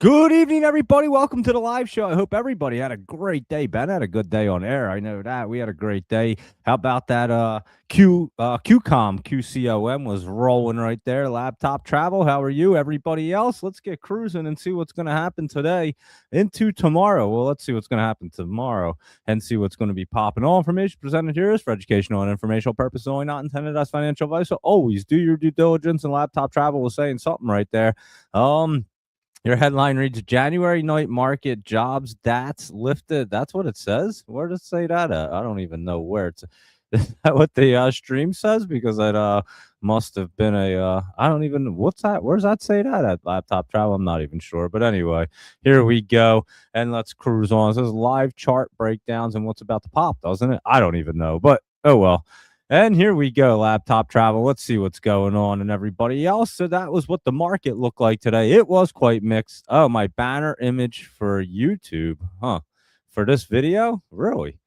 Good evening, everybody. Welcome to the live show. I hope everybody had a great day. Ben had a good day on air. I know that. We had a great day. How about that QCOM was rolling right there. Laptop travel. How are you, everybody else? Let's get cruising and see what's going to happen today into tomorrow. Well, let's see what's going to happen tomorrow and see what's going to be popping. All information presented here is for educational and informational purposes only, not intended as financial advice. So always do your due diligence, and laptop travel was saying something right there. Your headline reads January night market jobs DATs lifted. That's what it says. Where does it say that at? I don't even know where it's. Is that what the stream says? Because it must have been I don't even. What's that? Where's that say that at laptop travel? I'm not even sure. But anyway, here we go. And let's cruise on. It says live chart breakdowns and what's about to pop, doesn't it? I don't even know. But oh well. And here we go, laptop travel. Let's see what's going on and everybody else. So that was what the market looked like today. It was quite mixed. Oh, my banner image for YouTube. Huh. For this video? Really?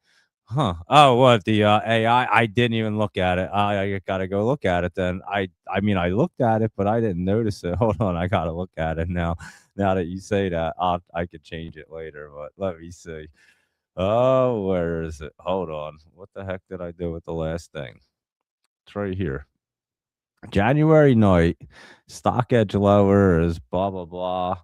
Huh. Oh, what? The AI? I didn't even look at it. I got to go look at it then. I mean, I looked at it, but I didn't notice it. Hold on. I got to look at it now. Now that you say that, I could change it later, but let me see. Oh, where is it? Hold on. What the heck did I do with the last thing? It's right here. January night, stock edge lowers, blah, blah, blah.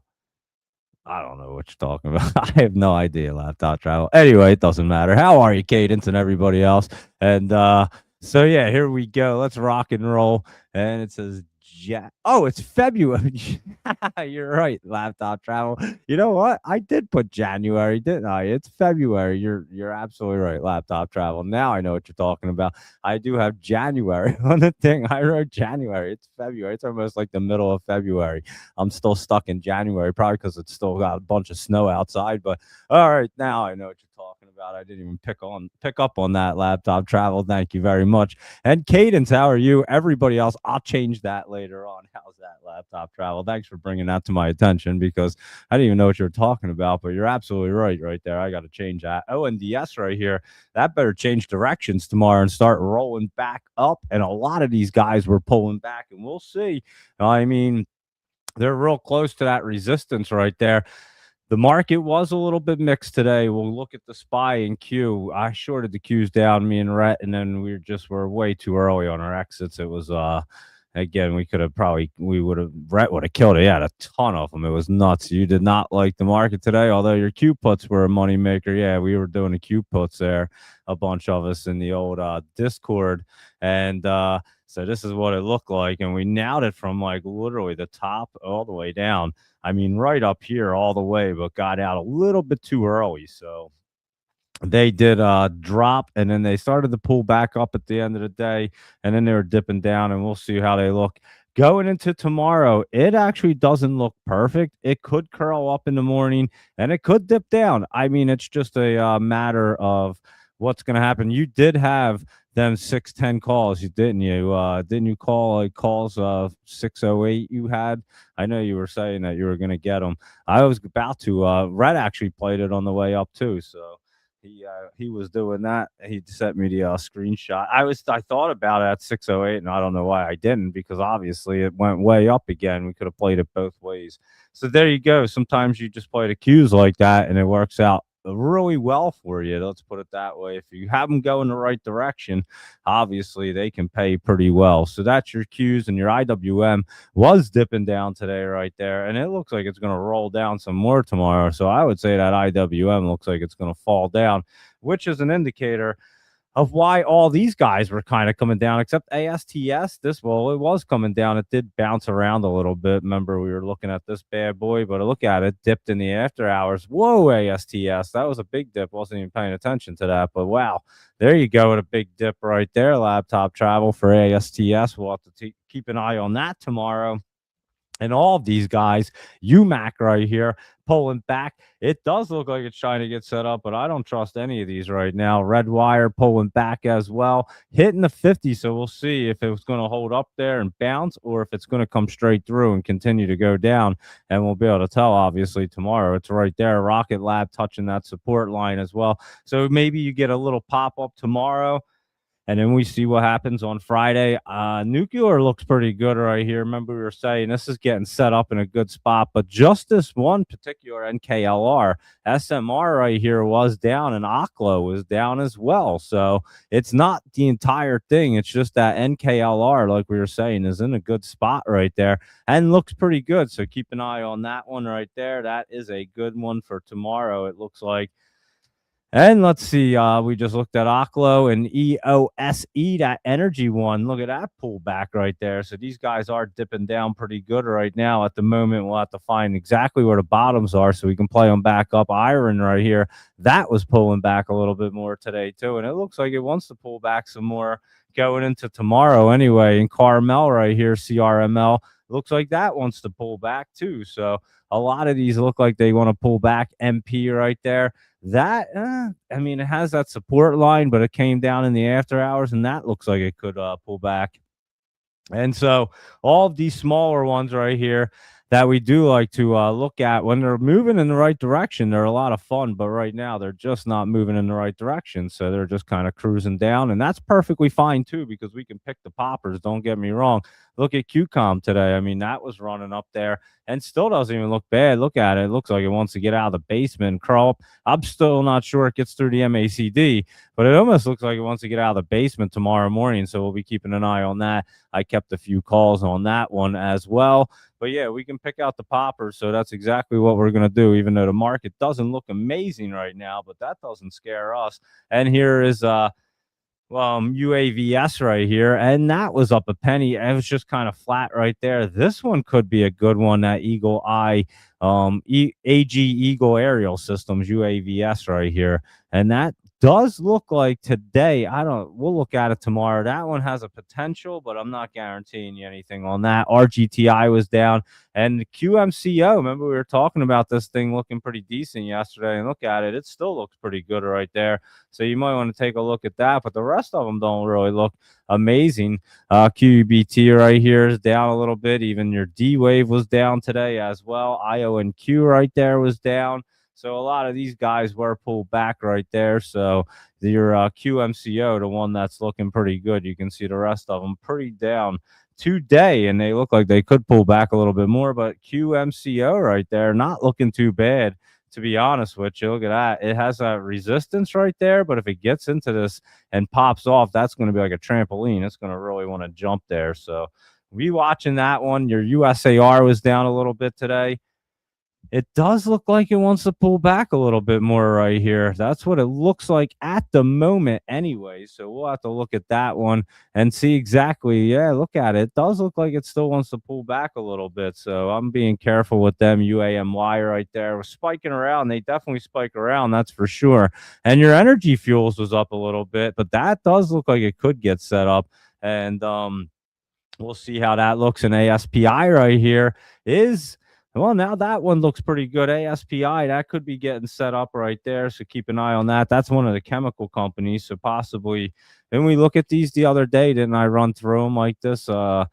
I don't know what you're talking about. I have no idea, laptop travel. Anyway, it doesn't matter. How are you, Cadence, and everybody else? And so, yeah, here we go. Let's rock and roll. And it says, oh, it's February. You're right, laptop travel. You know what? I did put January, didn't I? It's February. You're absolutely right, laptop travel. Now I know what you're talking about. I do have January on the thing. I wrote January. It's February. It's almost like the middle of February. I'm still stuck in January, probably because it's still got a bunch of snow outside. But all right, now I know what you're talking about. I didn't even pick up on that, laptop travel. Thank you very much. And Cadence, how are you? Everybody else, I'll change that later on. How's that, laptop travel? Thanks for bringing that to my attention, because I didn't even know what you were talking about, but you're absolutely right there. I got to change that. Oh, and DS right here, that better change directions tomorrow and start rolling back up. And a lot of these guys were pulling back, and we'll see. I mean, they're real close to that resistance right there. The market was a little bit mixed today. We'll look at the SPY and Q. I shorted the Qs down, me and Rhett, and then we're way too early on our exits. It was again, Rhett would have killed it. He had a ton of them. It was nuts. You did not like the market today, although your Q puts were a money maker. Yeah, we were doing the Q puts there, a bunch of us in the old Discord, and so this is what it looked like, and we nailed it from like literally the top all the way down. I mean, right up here all the way, but got out a little bit too early. So they did drop, and then they started to pull back up at the end of the day, and then they were dipping down, and we'll see how they look. Going into tomorrow, it actually doesn't look perfect. It could curl up in the morning, and it could dip down. I mean, it's just a matter of what's going to happen. You did have them 610 calls, didn't you? Didn't you call like calls 608 you had? I know you were saying that you were going to get them. I was about to. Red actually played it on the way up too, so he was doing that. He sent me the screenshot. I thought about it at 608, and I don't know why I didn't, because obviously it went way up again. We could have played it both ways. So there you go. Sometimes you just play the cues like that, and it works out really well for you. Let's put it that way. If you have them go in the right direction, obviously they can pay pretty well. So that's your Qs, and your IWM was dipping down today right there, and it looks like it's going to roll down some more tomorrow. So I would say that IWM looks like it's going to fall down, which is an indicator of why all these guys were kind of coming down, except ASTS. It was coming down. It did bounce around a little bit. Remember, we were looking at this bad boy, but look at it, dipped in the after hours. Whoa, ASTS. That was a big dip. Wasn't even paying attention to that, but wow, there you go with a big dip right there. Laptop travel for ASTS. We'll have to keep an eye on that tomorrow. And all of these guys, UMAC right here, pulling back. It does look like it's trying to get set up, but I don't trust any of these right now. Red wire pulling back as well, hitting the 50. So we'll see if it's going to hold up there and bounce, or if it's going to come straight through and continue to go down. And we'll be able to tell, obviously, tomorrow. It's right there. Rocket Lab touching that support line as well. So maybe you get a little pop up tomorrow. And then we see what happens on Friday. Nuclear looks pretty good right here. Remember, we were saying this is getting set up in a good spot, but just this one particular NKLR, SMR right here was down, and ACLO was down as well. So it's not the entire thing. It's just that NKLR, like we were saying, is in a good spot right there and looks pretty good. So keep an eye on that one right there. That is a good one for tomorrow, it looks like. And let's see, we just looked at Oklo and EOSE, that energy one. Look at that pullback right there. So these guys are dipping down pretty good right now. At the moment, we'll have to find exactly where the bottoms are so we can play them back up. Iron right here, that was pulling back a little bit more today too. And it looks like it wants to pull back some more going into tomorrow anyway. And Carmel right here, CRML, looks like that wants to pull back too. So a lot of these look like they want to pull back. MP right there. That, I mean, it has that support line, but it came down in the after hours, and that looks like it could pull back. And so all of these smaller ones right here that we do like to look at when they're moving in the right direction, they're a lot of fun. But right now, they're just not moving in the right direction. So they're just kind of cruising down. And that's perfectly fine, too, because we can pick the poppers. Don't get me wrong. Look at QCOM today. I mean, that was running up there and still doesn't even look bad. Look at it. It looks like it wants to get out of the basement and crawl up. I'm still not sure it gets through the MACD, but it almost looks like it wants to get out of the basement tomorrow morning. So we'll be keeping an eye on that. I kept a few calls on that one as well. But yeah, we can pick out the poppers. So that's exactly what we're going to do, even though the market doesn't look amazing right now, but that doesn't scare us. And here is UAVS right here, and that was up a penny. It was just kind of flat right there. This one could be a good one, that Eagle Eye, AG Eagle Aerial Systems, UAVS right here. And that does look like today, we'll look at it tomorrow. That one has a potential, but I'm not guaranteeing you anything on that. RGTI was down, and QMCO, remember we were talking about this thing looking pretty decent yesterday, and look at it, it still looks pretty good right there. So you might want to take a look at that, but the rest of them don't really look amazing. QBT right here is down a little bit. Even your D-Wave was down today as well. IONQ right there was down. So a lot of these guys were pulled back right there. So your QMCO, the one that's looking pretty good, you can see the rest of them pretty down today, and they look like they could pull back a little bit more. But QMCO right there, not looking too bad, to be honest with you. Look at that. It has a resistance right there, but if it gets into this and pops off, that's going to be like a trampoline. It's going to really want to jump there. So we watching that one. Your USAR was down a little bit today. It does look like it wants to pull back a little bit more right here. That's what it looks like at the moment anyway. So we'll have to look at that one and see exactly. Yeah, look at it. It does look like it still wants to pull back a little bit. So I'm being careful with them. UAMY right there was spiking around. They definitely spike around, that's for sure. And your energy fuels was up a little bit, but that does look like it could get set up. And we'll see how that looks. And ASPI right here is... Well, now that one looks pretty good. ASPI, that could be getting set up right there. So keep an eye on that. That's one of the chemical companies. So possibly, then we look at these the other day. Didn't I run through them like this? ACNT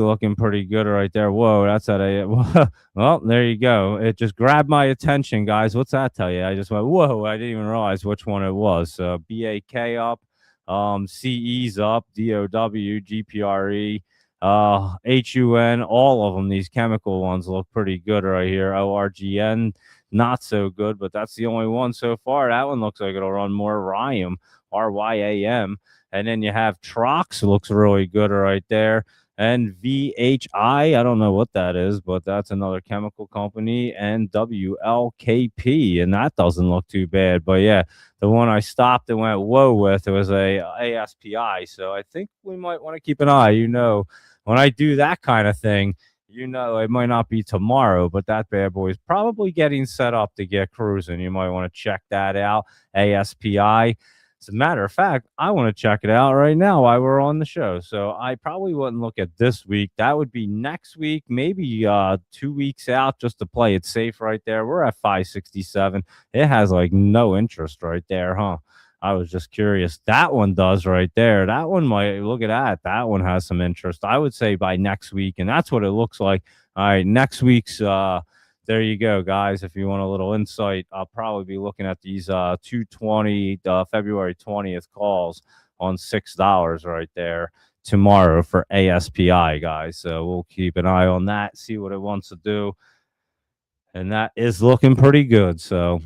looking pretty good right there. Whoa, that's at a, well, there you go. It just grabbed my attention, guys. What's that tell you? I just went, whoa, I didn't even realize which one it was. So BAK up, CE's up, DOW, GPRE. HUN, all of them, these chemical ones look pretty good right here. ORGN, not so good, but that's the only one so far. That one looks like it'll run more. RYAM, RYAM. And then you have Trox, looks really good right there. And VHI, I don't know what that is, but that's another chemical company. And WLKP, and that doesn't look too bad. But yeah, the one I stopped and went whoa with, it was a ASPI. So I think we might want to keep an eye. You know, when I do that kind of thing, you know, it might not be tomorrow, but that bad boy is probably getting set up to get cruising. You might want to check that out. ASPI. As a matter of fact, I want to check it out right now while we're on the show. So I probably wouldn't look at this week. That would be next week, maybe 2 weeks out, just to play it safe right there. We're at 567. It has like no interest right there, huh? I was just curious. That one does right there. That one might, look at that. That one has some interest. I would say by next week, and that's what it looks like. All right, next week's there you go, guys. If you want a little insight, I'll probably be looking at these 220 February 20th calls on $6 right there tomorrow for ASPI, guys. So we'll keep an eye on that, see what it wants to do. And that is looking pretty good. So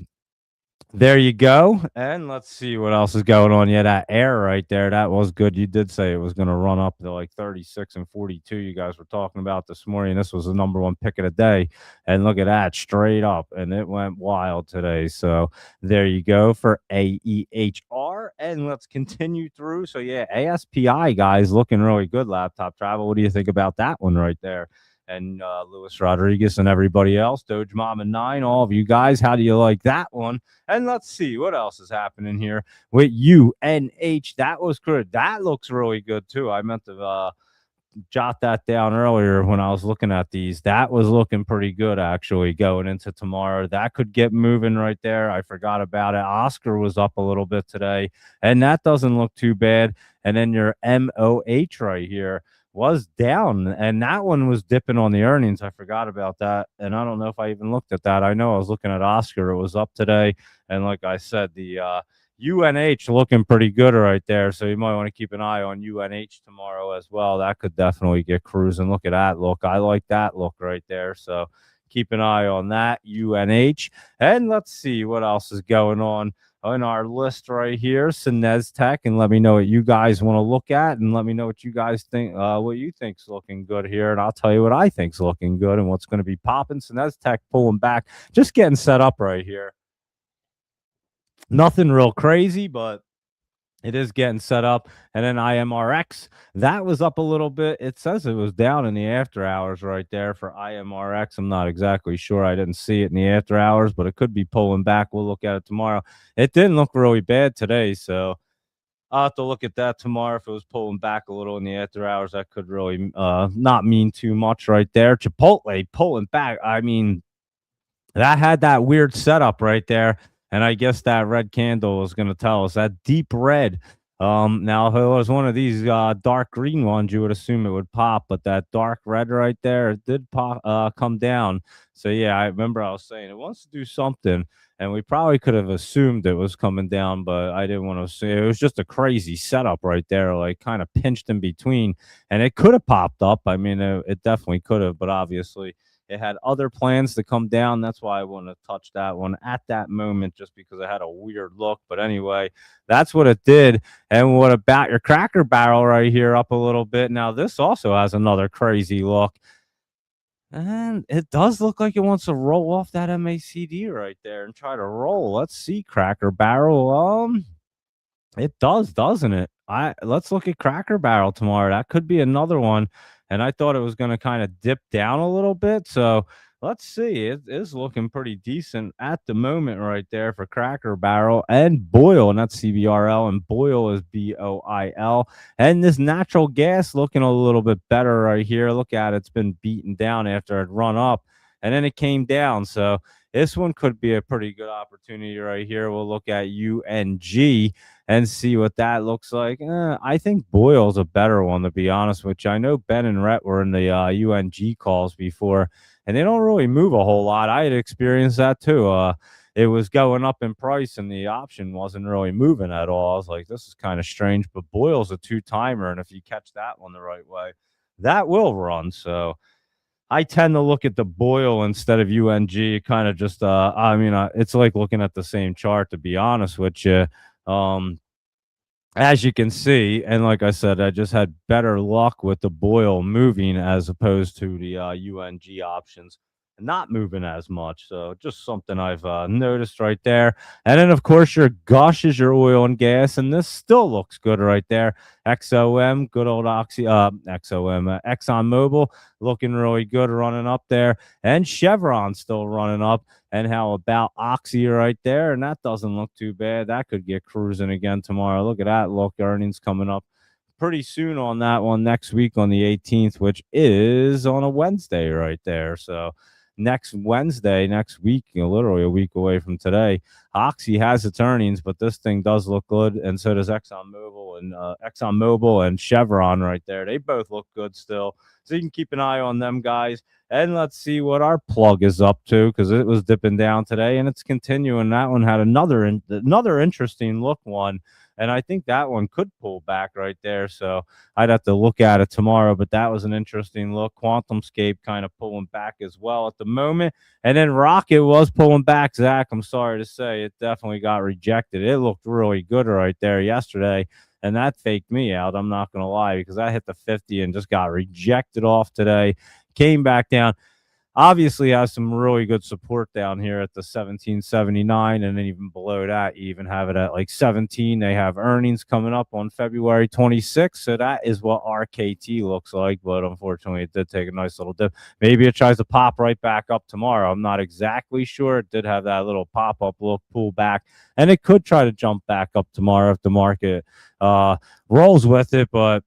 there you go. And let's see what else is going on. Yeah, that air right there, that was good. You did say it was going to run up to like 36 and 42. You guys were talking about this morning. This was the number one pick of the day. And look at that, straight up. And it went wild today. So there you go for AEHR. And let's continue through. So yeah, ASPI, guys, looking really good. Laptop travel. What do you think about that one right there? And Luis Rodriguez and everybody else, Doge Mom and 9, all of you guys, how do you like that one? And let's see what else is happening here with UNH. That was good. That looks really good too. I meant to jot that down earlier when I was looking at these. That was looking pretty good actually going into tomorrow. That could get moving right there. I forgot about it. Oscar was up a little bit today, and that doesn't look too bad. And then your MOH right here was down, and that one was dipping on the earnings. I forgot about that, and I don't know if I even looked at that. I know I was looking at Oscar. It was up today, and like I said, the UNH looking pretty good right there, so you might want to keep an eye on UNH tomorrow as well. That could definitely get cruising. Look at that look. I like that look right there, so keep an eye on that, UNH. And let's see what else is going on our list right here, Sinez Tech, and let me know what you guys want to look at, and let me know what you guys think, what you think's looking good here, and I'll tell you what I think's looking good and what's going to be popping. Sinez Tech pulling back, just getting set up right here. Nothing real crazy, but it is getting set up. And then IMRX, that was up a little bit. It says it was down in the after hours right there for IMRX. I'm not exactly sure. I didn't see it in the after hours, but it could be pulling back. We'll look at it tomorrow. It didn't look really bad today, so I'll have to look at that tomorrow. If it was pulling back a little in the after hours, that could really not mean too much right there. Chipotle pulling back. I mean, that had that weird setup right there. And I guess that red candle was going to tell us that deep red. Now, if it was one of these dark green ones, you would assume it would pop, but that dark red right there, it did pop, come down. So yeah, I remember I was saying it wants to do something, and we probably could have assumed it was coming down, but I didn't want to assume. It was just a crazy setup right there, like kind of pinched in between, and it could have popped up. I mean, it definitely could have, but obviously it had other plans to come down. That's why I want to touch that one at that moment, just because it had a weird look. But anyway, that's what it did. And what about your Cracker Barrel right here up a little bit? Now, this also has another crazy look. And it does look like it wants to roll off that MACD right there and try to roll. Let's see, Cracker Barrel. It does, doesn't it? Let's look at Cracker Barrel tomorrow. That could be another one. And I thought it was going to kind of dip down a little bit. So let's see. It is looking pretty decent at the moment right there for Cracker Barrel and Boyle. And that's CBRL. And Boyle is BOIL. And this natural gas looking a little bit better right here. Look at it. It's been beaten down after it run up. And then it came down. So this one could be a pretty good opportunity right here. We'll look at UNG and see what that looks like. I think Boyle's a better one, to be honest with you. I know Ben and Rhett were in the UNG calls before, and they don't really move a whole lot. I had experienced that too. It was going up in price, and the option wasn't really moving at all. I was like, this is kind of strange, but Boyle's a two-timer, and if you catch that one the right way, that will run. So I tend to look at the Boyle instead of UNG. Kind of just, it's like looking at the same chart, to be honest with you. As you can see, and like I said, I just had better luck with the Boyle moving as opposed to the UNG options not moving as much. So just something I've noticed right there. And then, of course, your Gush is your oil and gas, and this still looks good right there. XOM, good old ExxonMobil, looking really good, running up there. And Chevron still running up. And how about Oxy right there? And that doesn't look too bad. That could get cruising again tomorrow. Look at that. Look, earnings coming up pretty soon on that one next week on the 18th, which is on a Wednesday right there. So next Wednesday, next week, literally a week away from today, Oxy has its earnings, but this thing does look good, and so does ExxonMobil and Chevron right there. They both look good still. So you can keep an eye on them guys. And let's see what our plug is up to, because it was dipping down today and it's continuing. That one had another interesting look one. And I think that one could pull back right there. So I'd have to look at it tomorrow. But that was an interesting look. QuantumScape kind of pulling back as well at the moment. And then Rocket was pulling back, Zach. I'm sorry to say, it definitely got rejected. It looked really good right there yesterday. And that faked me out. I'm not going to lie, because I hit the 50 and just got rejected off today. Came back down. Obviously has some really good support down here at the 1779, and then even below that, you even have it at like 17. They have earnings coming up on February 26th, so that is what RKT looks like. But unfortunately, it did take a nice little dip. Maybe it tries to pop right back up tomorrow. I'm not exactly sure. It did have that little pop-up look, pull back, and it could try to jump back up tomorrow if the market rolls with it. But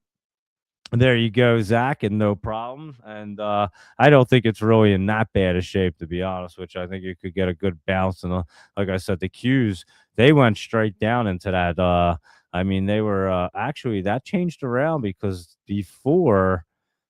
there you go, Zach, and no problem. And I don't think it's really in that bad a shape, to be honest, which I think you could get a good bounce. And like I said, the Qs, they went straight down into that. I mean, they were actually, that changed around, because before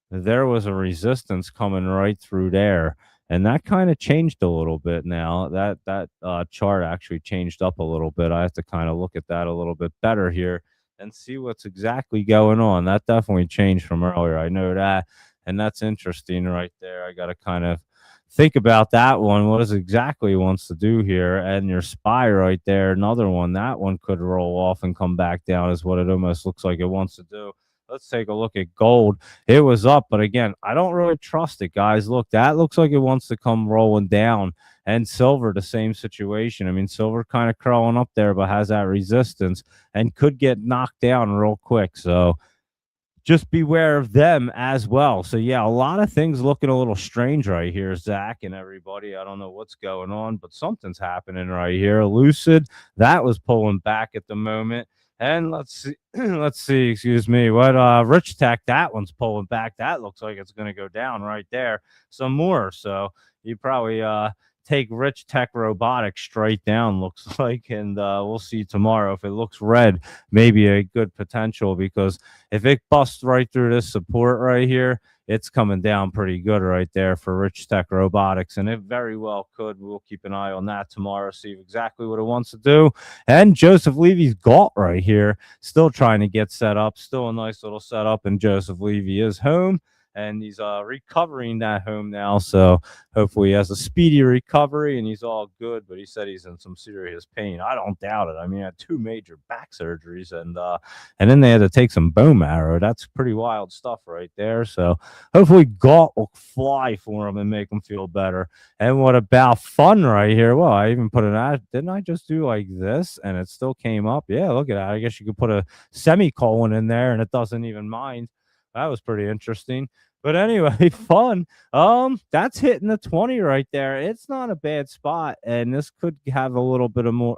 there was a resistance coming right through there. And that kind of changed a little bit now. That chart actually changed up a little bit. I have to kind of look at that a little bit better here and see what's exactly going on. That definitely changed from earlier. I know that. And that's interesting right there. I got to kind of think about that one. What is exactly it wants to do here? And your SPY right there, another one. That one could roll off and come back down, is what it almost looks like it wants to do. Let's take a look at gold. It was up, but again, I don't really trust it, guys. Look, that looks like it wants to come rolling down. And silver, the same situation. I mean, silver kind of crawling up there, but has that resistance and could get knocked down real quick. So just beware of them as well. So yeah, a lot of things looking a little strange right here, Zach and everybody. I don't know what's going on, but something's happening right here. Lucid, that was pulling back at the moment. And let's see, excuse me, what Rich Tech, that one's pulling back. That looks like it's going to go down right there some more. So you probably take Rich Tech Robotics straight down, looks like, and we'll see tomorrow. If it looks red, maybe a good potential, because if it busts right through this support right here, it's coming down pretty good right there for Rich Tech Robotics, and it very well could. We'll keep an eye on that tomorrow, see exactly what it wants to do. And Joseph Levy's Galt right here, still trying to get set up, still a nice little setup, and Joseph Levy is home. And he's recovering that home now. So hopefully he has a speedy recovery and he's all good. But he said he's in some serious pain. I don't doubt it. I mean, he had 2 major back surgeries, and then they had to take some bone marrow. That's pretty wild stuff right there. So hopefully Galt will fly for him and make him feel better. And what about fun right here? Well, I even put an ad. Didn't I just do like this and it still came up? Yeah, look at that. I guess you could put a semicolon in there and it doesn't even mind. That was pretty interesting. But anyway, fun. That's hitting the 20 right there. It's not a bad spot, and this could have a little bit of more.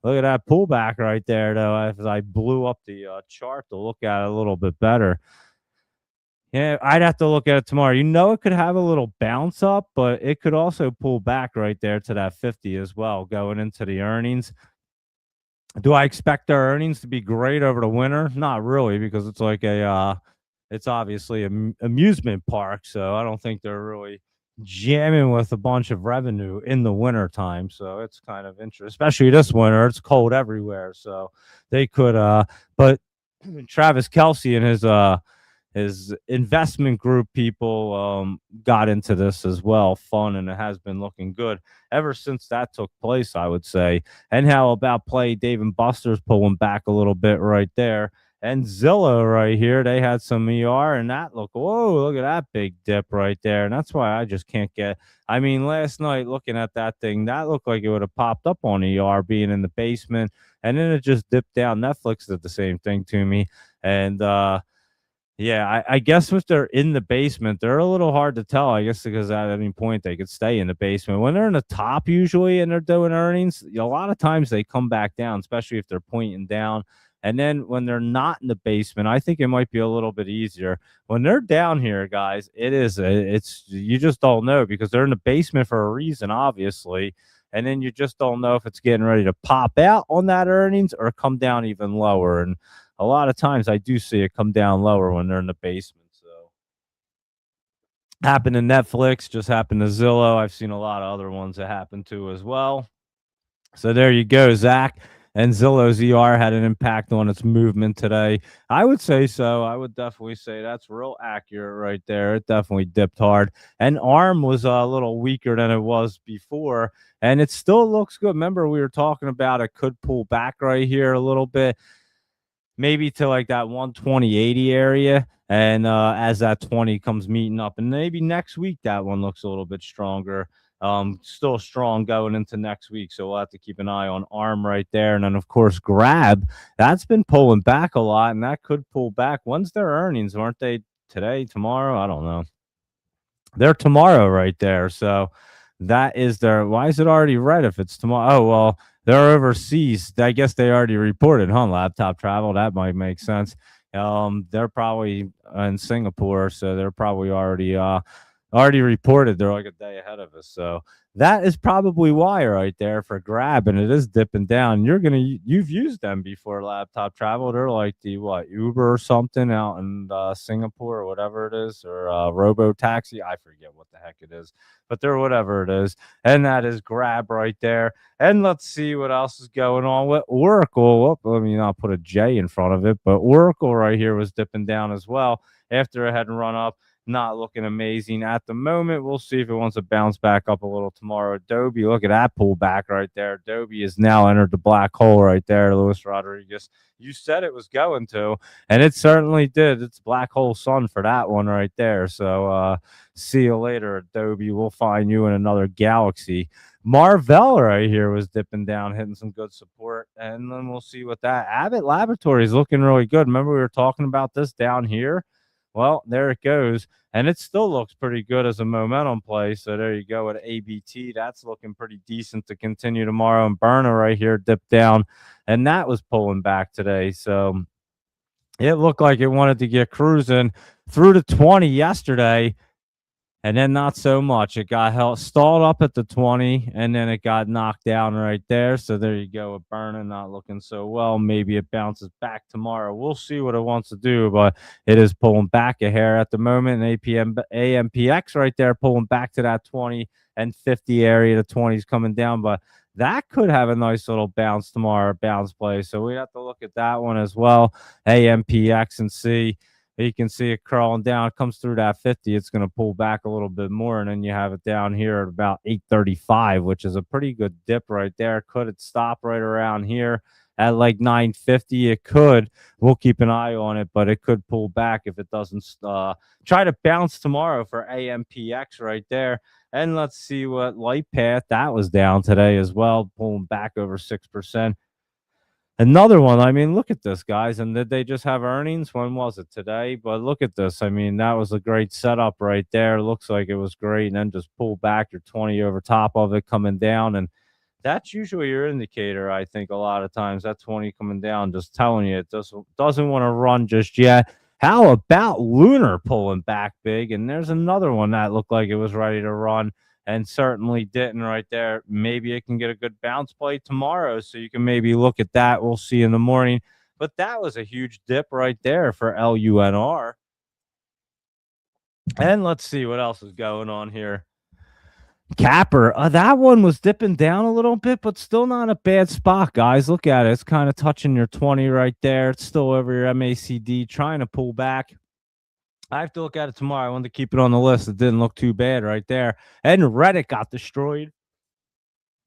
Look at that pullback right there, though. As I blew up the chart to look at it a little bit better. Yeah, I'd have to look at it tomorrow. You know, it could have a little bounce up, but it could also pull back right there to that 50 as well, going into the earnings. Do I expect their earnings to be great over the winter? Not really, because it's like it's obviously an amusement park, so I don't think they're really jamming with a bunch of revenue in the winter time. So it's kind of interesting, especially this winter. It's cold everywhere, so they could. But Travis Kelce and his investment group people got into this as well, fun, and it has been looking good ever since that took place, I would say. And how about play Dave and Buster's pulling back a little bit right there. And Zillow right here, they had some ER, and that whoa, look at that big dip right there. And that's why I just can't get, I mean, last night looking at that thing, that looked like it would have popped up on ER being in the basement, and then it just dipped down. Netflix did the same thing to me. And yeah, I guess if they're in the basement, they're a little hard to tell, I guess, because at any point they could stay in the basement. When they're in the top usually and they're doing earnings, a lot of times they come back down, especially if they're pointing down. And then when they're not in the basement, I think it might be a little bit easier. When they're down here, guys, it's you just don't know, because they're in the basement for a reason, obviously. And then you just don't know if it's getting ready to pop out on that earnings or come down even lower. And a lot of times I do see it come down lower when they're in the basement. So Happened to Netflix, just happened to Zillow. I've seen a lot of other ones that happened to as well. So there you go, Zach. And Zillow's ER had an impact on its movement today. I would say so. I would definitely say that's real accurate right there. It definitely dipped hard. And ARM was a little weaker than it was before. And it still looks good. Remember, we were talking about it could pull back right here a little bit, maybe to like that 120.80 area. And as that 20 comes meeting up, and maybe next week that one looks a little bit stronger. Still strong going into next week. So we'll have to keep an eye on ARM right there. And then, of course, Grab. That's been pulling back a lot, and that could pull back. When's their earnings? Aren't they today, tomorrow? I don't know. They're tomorrow right there. So that is their. Why is it already red if it's tomorrow? Oh, well, they're overseas. I guess they already reported, huh? Laptop travel. That might make sense. They're probably in Singapore, so they're probably already reported. They're like a day ahead of us. So that is probably why right there for Grab, and it is dipping down. You've used them before, Laptop Travel. They're like the Uber or something out in Singapore or whatever it is, or Robo Taxi. I forget what the heck it is, but they're whatever it is, and that is Grab right there. And let's see what else is going on with Oracle. Let me not put a J in front of it, but Oracle right here was dipping down as well after it had run up. Not looking amazing at the moment. We'll see if it wants to bounce back up a little tomorrow. Adobe, look at that pullback right there. Adobe has now entered the black hole right there, Luis Rodriguez. You said it was going to, and it certainly did. It's black hole sun for that one right there. So see you later, Adobe. We'll find you in another galaxy. Marvell right here was dipping down, hitting some good support, and then we'll see what that. Abbott Laboratories is looking really good. Remember we were talking about this down here? Well, there it goes. And it still looks pretty good as a momentum play. So there you go at ABT. That's looking pretty decent to continue tomorrow. And Burner right here dipped down, and that was pulling back today. So it looked like it wanted to get cruising through the 20 yesterday. And then not so much. It got stalled up at the 20, and then it got knocked down right there. So there you go with Burning, not looking so well. Maybe it bounces back tomorrow. We'll see what it wants to do, but it is pulling back a hair at the moment. And AMPX right there pulling back to that 20 and 50 area. The 20 is coming down, but that could have a nice little bounce tomorrow, bounce play. So we have to look at that one as well. AMPX and see. You can see it crawling down. It comes through that 50. It's going to pull back a little bit more, and then you have it down here at about 835, which is a pretty good dip right there. Could it stop right around here at like 950? It could. We'll keep an eye on it, but it could pull back if it doesn't try to bounce tomorrow for AMPX right there. And let's see what LightPath, that was down today as well, pulling back over 6%. Another one. I mean, look at this, guys. And did they just have earnings? When was it? Today? But look at this. I mean, that was a great setup right there. Looks like it was great. And then just pull back your 20 over top of it coming down. And that's usually your indicator, I think, a lot of times. That 20 coming down, just telling you it doesn't want to run just yet. How about Lunar pulling back big? And there's another one that looked like it was ready to run and certainly didn't right there. Maybe it can get a good bounce play tomorrow, so you can maybe look at that. We'll see in the morning. But that was a huge dip right there for LUNR. And let's see what else is going on here. Capper, that one was dipping down a little bit, but still not a bad spot, guys. Look at it. It's kind of touching your 20 right there. It's still over your MACD, trying to pull back. I have to look at it tomorrow. I wanted to keep it on the list. It didn't look too bad right there. And Reddit got destroyed.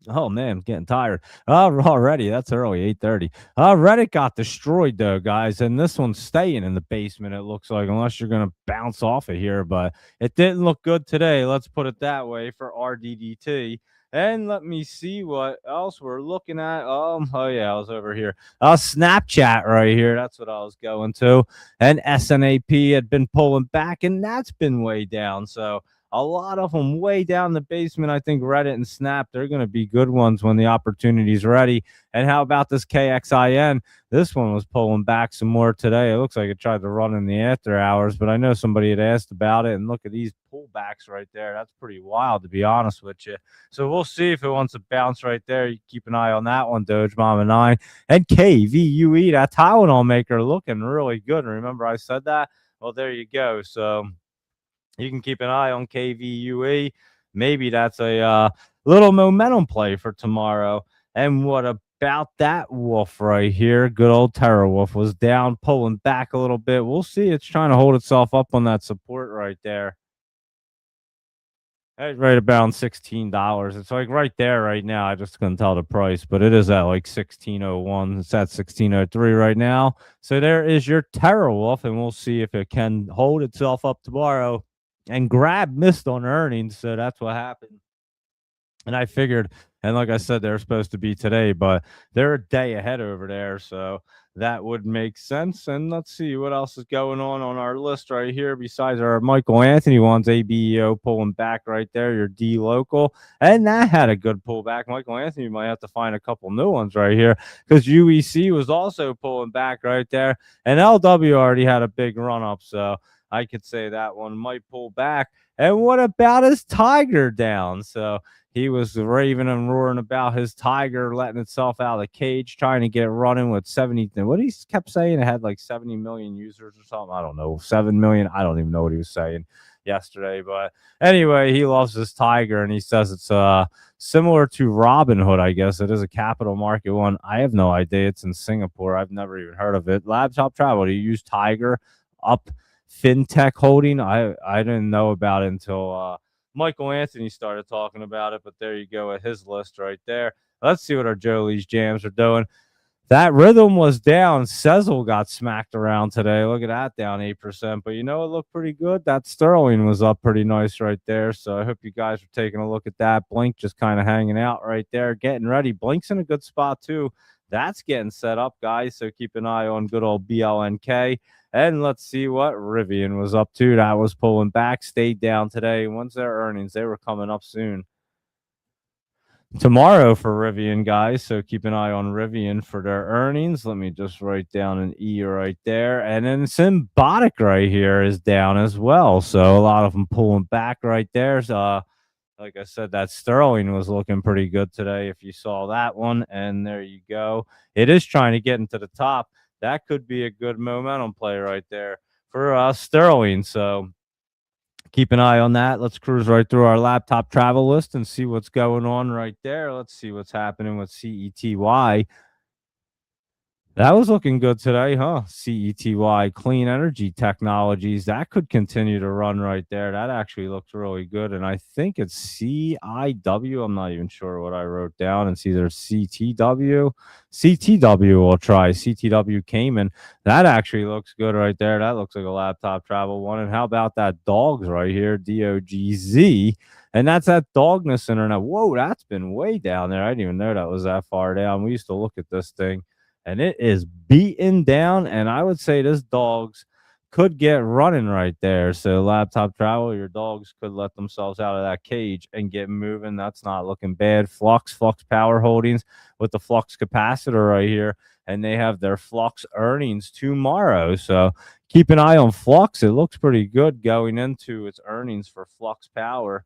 Oh, man, I'm getting tired. Already. That's early, 8:30. Reddit got destroyed, though, guys. And this one's staying in the basement, it looks like, unless you're going to bounce off of here. But it didn't look good today. Let's put it that way for RDDT. And let me see what else we're looking at. Oh, yeah, I was over here. Snapchat right here. That's what I was going to. And SNAP had been pulling back, and that's been way down. So a lot of them way down the basement. I think Reddit and Snap, they're going to be good ones when the opportunity's ready. And how about this KXIN? This one was pulling back some more today. It looks like it tried to run in the after hours, but I know somebody had asked about it. And look at these pullbacks right there. That's pretty wild, to be honest with you. So we'll see if it wants to bounce right there. You keep an eye on that one, Doge Mama 9. And KVUE, that Tylenol maker, looking really good. Remember I said that? Well, there you go. So You can keep an eye on KVUE. Maybe that's a little momentum play for tomorrow. And what about that wolf right here? Good old Terror Wolf was down, pulling back a little bit. We'll see. It's trying to hold itself up on that support right there. Right about $16. It's like right there right now. I just couldn't tell the price, but it is at like 1601. It's at 1603 right now. So there is your Terror Wolf, and we'll see if it can hold itself up tomorrow. And Grab missed on earnings, so that's what happened. And I figured, and like I said, they're supposed to be today, but they're a day ahead over there, so that would make sense. And let's see what else is going on our list right here. Besides our Michael Anthony ones, ABEO pulling back right there, your D local, and that had a good pullback. Michael Anthony might have to find a couple new ones right here because UEC was also pulling back right there, and LW already had a big run up, so I could say that one might pull back. And what about his Tiger down? So he was raving and roaring about his Tiger letting itself out of the cage, trying to get running with 70. What he kept saying, it had like 70 million users or something. I don't know, 7 million. I don't even know what he was saying yesterday. But anyway, he loves his Tiger, and he says it's similar to Robinhood, I guess. It is a capital market one. I have no idea. It's in Singapore. I've never even heard of it. Laptop Travel, do you use Tiger up fintech holding? I didn't know about it until Michael Anthony started talking about it, but there you go at his list right there. Let's see what our Jolie's jams are doing. That Rhythm was down. Sezzle got smacked around today. Look at that, down 8%. But you know, it looked pretty good. That Sterling was up pretty nice right there. So I hope you guys are taking a look at that. Blink just kind of hanging out right there, getting ready. Blink's in a good spot too. That's getting set up, guys. So keep an eye on good old BLNK. And let's see what Rivian was up to. That was pulling back, stayed down today. When's their earnings? They were coming up soon. Tomorrow for Rivian, guys. So keep an eye on Rivian for their earnings. Let me just write down an E right there. And then Symbotic right here is down as well. So a lot of them pulling back right there. So, like I said, that Sterling was looking pretty good today if you saw that one. And there you go. It is trying to get into the top. That could be a good momentum play right there for Sterling. So keep an eye on that. Let's cruise right through our laptop travel list and see what's going on right there. Let's see what's happening with CETY. That was looking good today, huh? CETY, Clean Energy Technologies. That could continue to run right there. That actually looks really good. And I think it's CIW. I'm not even sure what I wrote down. It's either CTW. CTW will try. CTW Cayman. That actually looks good right there. That looks like a laptop travel one. And how about that Dogs right here? DOGZ. And that's that Dogness Internet. Whoa, that's been way down there. I didn't even know that was that far down. We used to look at this thing, and it is beaten down, and I would say this Dogs could get running right there. So laptop travel, your dogs could let themselves out of that cage and get moving. That's not looking bad. Flux Power Holdings with the Flux capacitor right here, and they have their Flux earnings tomorrow. So keep an eye on Flux. It looks pretty good going into its earnings for Flux Power.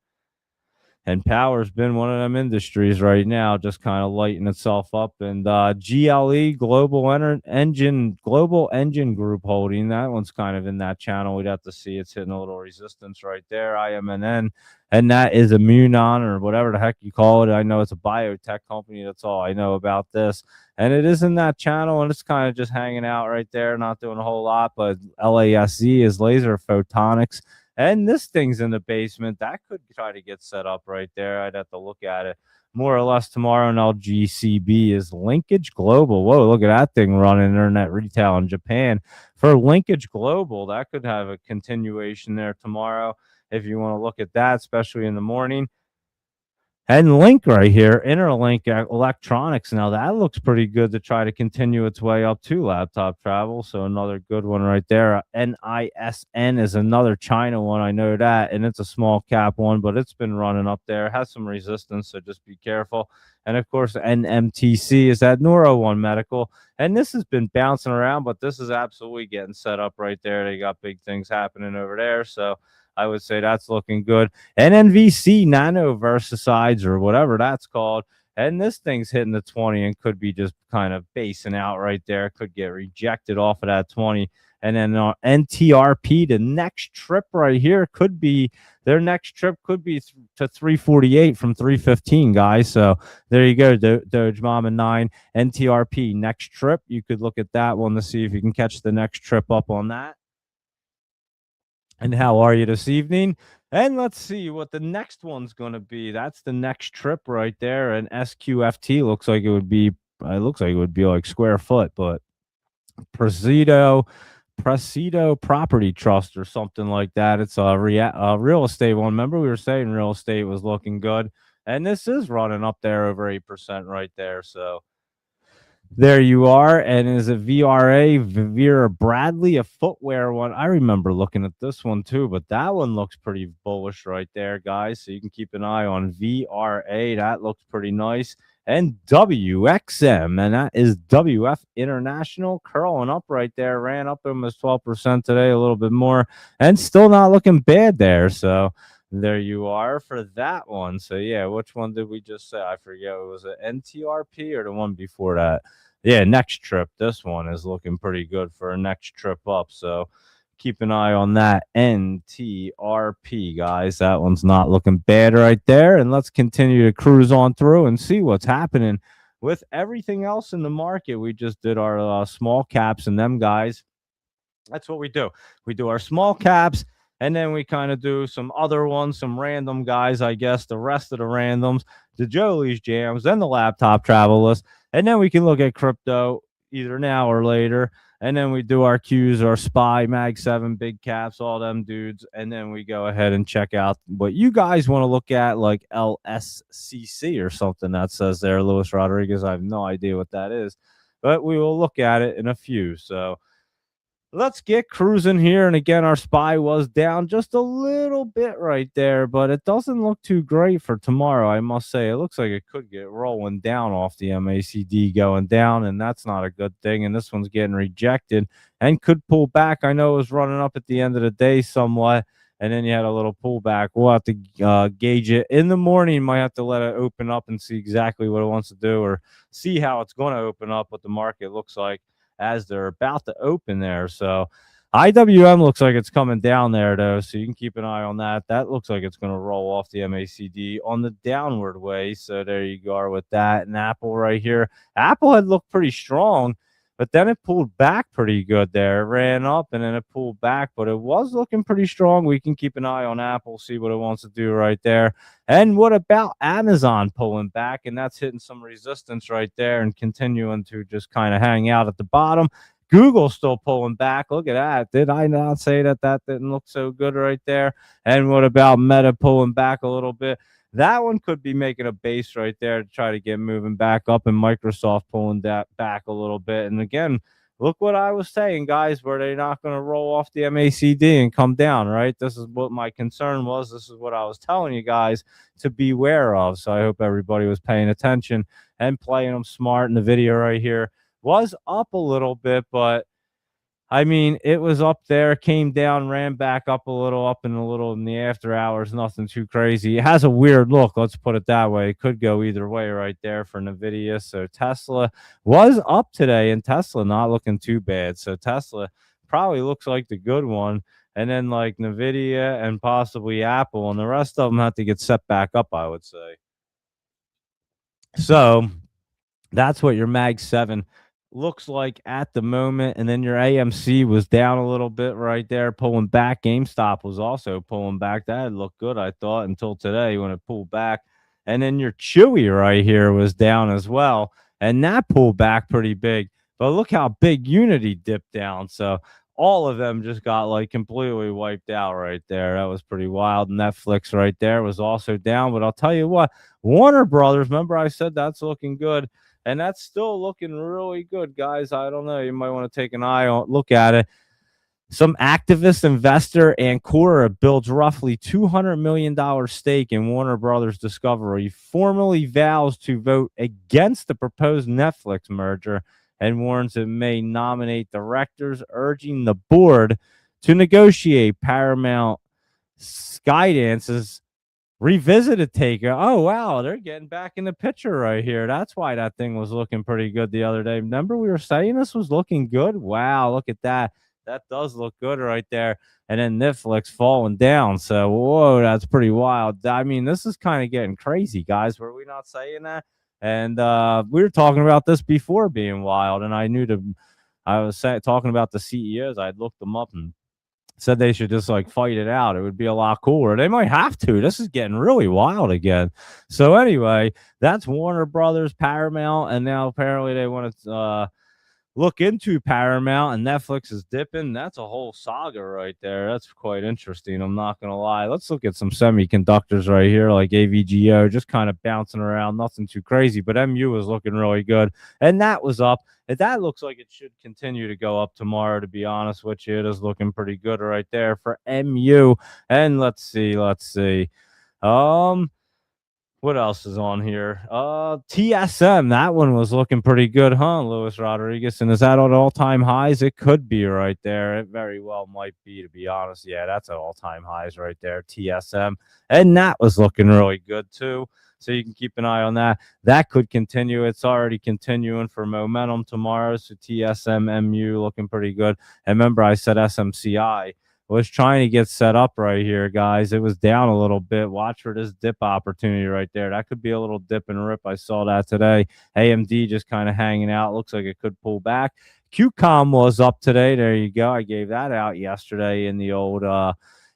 And power's been one of them industries right now, just kind of lighting itself up. And GLE, Global Engine Group Holding, that one's kind of in that channel. We'd have to see. It's hitting a little resistance right there, IMNN. And that is Immunon, or whatever the heck you call it. I know it's a biotech company. That's all I know about this. And it is in that channel, and it's kind of just hanging out right there, not doing a whole lot. But LASZ is Laser Photonics. And this thing's in the basement. That could try to get set up right there. I'd have to look at it more or less tomorrow. And LGCB is Linkage Global. Whoa, look at that thing running internet retail in Japan. For Linkage Global, that could have a continuation there tomorrow if you want to look at that, especially in the morning. And Link right here, Interlink Electronics. Now that looks pretty good to try to continue its way up to laptop travel. So another good one right there. NISN is another China one. I know that. And it's a small cap one, but it's been running up there. It has some resistance, so just be careful. And of course, NMTC is that Neuro One Medical. And this has been bouncing around, but this is absolutely getting set up right there. They got big things happening over there. So I would say that's looking good. NNVC Nanoversicides, or whatever that's called. And this thing's hitting the 20 and could be just kind of basing out right there. Could get rejected off of that 20 And then NTRP, the next trip right here could be their next trip could be to 348 from 315, guys. So there you go, Doge Mama 9 NTRP next trip. You could look at that one to see if you can catch the next trip up on that. And how are you this evening? And let's see what the next one's going to be. That's the next trip right there. And SQFT looks like it would be. It looks like it would be like square foot, but Presido Property Trust or something like that. It's a real estate one. Remember we were saying real estate was looking good, and this is running up there over 8% right there. So there you are. And is it Vera Bradley, a footwear one? I remember looking at this one too, but that one looks pretty bullish right there, guys. So you can keep an eye on VRA. That looks pretty nice. And WXM, and that is WF International, curling up right there. Ran up almost 12% today, a little bit more, and still not looking bad there. So there you are for that one. So yeah, which one did we just say? I forget. Was it NTRP or the one before that? Yeah, next trip. This one is looking pretty good for a next trip up. So keep an eye on that NTRP, guys. That one's not looking bad right there. And let's continue to cruise on through and see what's happening with everything else in the market. We just did our small caps and them, guys. That's what we do. We do our small caps, and then we kind of do some other ones, some random guys, I guess, the rest of the randoms, the Jolie's jams, then the laptop travel list. And then we can look at crypto either now or later. And then we do our Qs, our SPY, Mag 7, big caps, all them dudes. And then we go ahead and check out what you guys want to look at, like LSCC or something that says there, Luis Rodriguez. I have no idea what that is, but we will look at it in a few. So let's get cruising here. And again, our SPY was down just a little bit right there, but it doesn't look too great for tomorrow, I must say. It looks like it could get rolling down off the MACD going down, and that's not a good thing. And this one's getting rejected and could pull back. I know it was running up at the end of the day somewhat, and then you had a little pullback. We'll have to gauge it in the morning. Might have to let it open up and see exactly what it wants to do, or see how it's going to open up, what the market looks like as they're about to open there. So IWM looks like it's coming down there, though, so you can keep an eye on that. That looks like it's going to roll off the MACD on the downward way. So there you go with that. And Apple right here. Apple had looked pretty strong, but then it pulled back pretty good there. It ran up and then it pulled back, but it was looking pretty strong. We can keep an eye on Apple, see what it wants to do right there. And what about Amazon pulling back? And that's hitting some resistance right there and continuing to just kind of hang out at the bottom. Google still pulling back. Look at that. Did I not say that didn't look so good right there? And what about Meta pulling back a little bit? That one could be making a base right there to try to get moving back up, and Microsoft pulling that back a little bit. And again, look what I was saying, guys, were they not going to roll off the MACD and come down, right? This is what my concern was. This is what I was telling you guys to beware of. So I hope everybody was paying attention and playing them smart. In the video right here was up a little bit, but I mean, it was up there, came down, ran back up a little, up in the after hours. Nothing too crazy. It has a weird look. Let's put it that way. It could go either way right there for NVIDIA. So Tesla was up today, and Tesla not looking too bad. So Tesla probably looks like the good one. And then like NVIDIA and possibly Apple, and the rest of them have to get set back up, I would say. So that's what your Mag 7 looks like at the moment. And then your AMC was down a little bit right there, pulling back. GameStop was also pulling back. That looked good, I thought, until today when it pulled back. And then your Chewy right here was down as well, and that pulled back pretty big. But look how big Unity dipped down. So all of them just got like completely wiped out right there. That was pretty wild. Netflix right there was also down. But I'll tell you what, Warner Brothers, remember I said that's looking good. And that's still looking really good, guys. I don't know. You might want to take an eye on, look at it. Some activist investor, Ancora, builds roughly $200 million stake in Warner Brothers Discovery, formally vows to vote against the proposed Netflix merger, and warns it may nominate directors, urging the board to negotiate Paramount Skydance's revisited taker. Oh, wow. They're getting back in the picture right here. That's why that thing was looking pretty good the other day. Remember we were saying this was looking good? Wow, look at that. that does look good right there. And then Netflix falling down. So, whoa, that's pretty wild. I mean, this is kind of getting crazy, guys. Were we not saying that? And we were talking about this before being wild. And I was talking about the CEOs. I'd looked them up and said they should just like fight it out. It would be a lot cooler. They might have to. This is getting really wild again. So anyway, that's Warner Brothers, Paramount, and now apparently they want to look into Paramount, and Netflix is dipping. That's a whole saga right there. That's quite interesting. I'm not going to lie. Let's look at some semiconductors right here, like AVGO, just kind of bouncing around, nothing too crazy, but MU was looking really good, and that was up. And that looks like it should continue to go up tomorrow, to be honest with you. It is looking pretty good right there for MU. And let's see. What else is on here? TSM. That one was looking pretty good, huh, Luis Rodriguez? And is that on all-time highs? It could be right there. It very well might be, to be honest. Yeah, that's at all-time highs right there, TSM. And that was looking really good, too. So you can keep an eye on that. That could continue. It's already continuing for momentum tomorrow. So TSM, MU looking pretty good. And remember, I said SMCI was trying to get set up right here, guys. It was down a little bit. Watch for this dip opportunity right there. That could be a little dip and rip. I saw that today. AMD just kind of hanging out. Looks like it could pull back. QCOM was up today. There you go. I gave that out yesterday in the old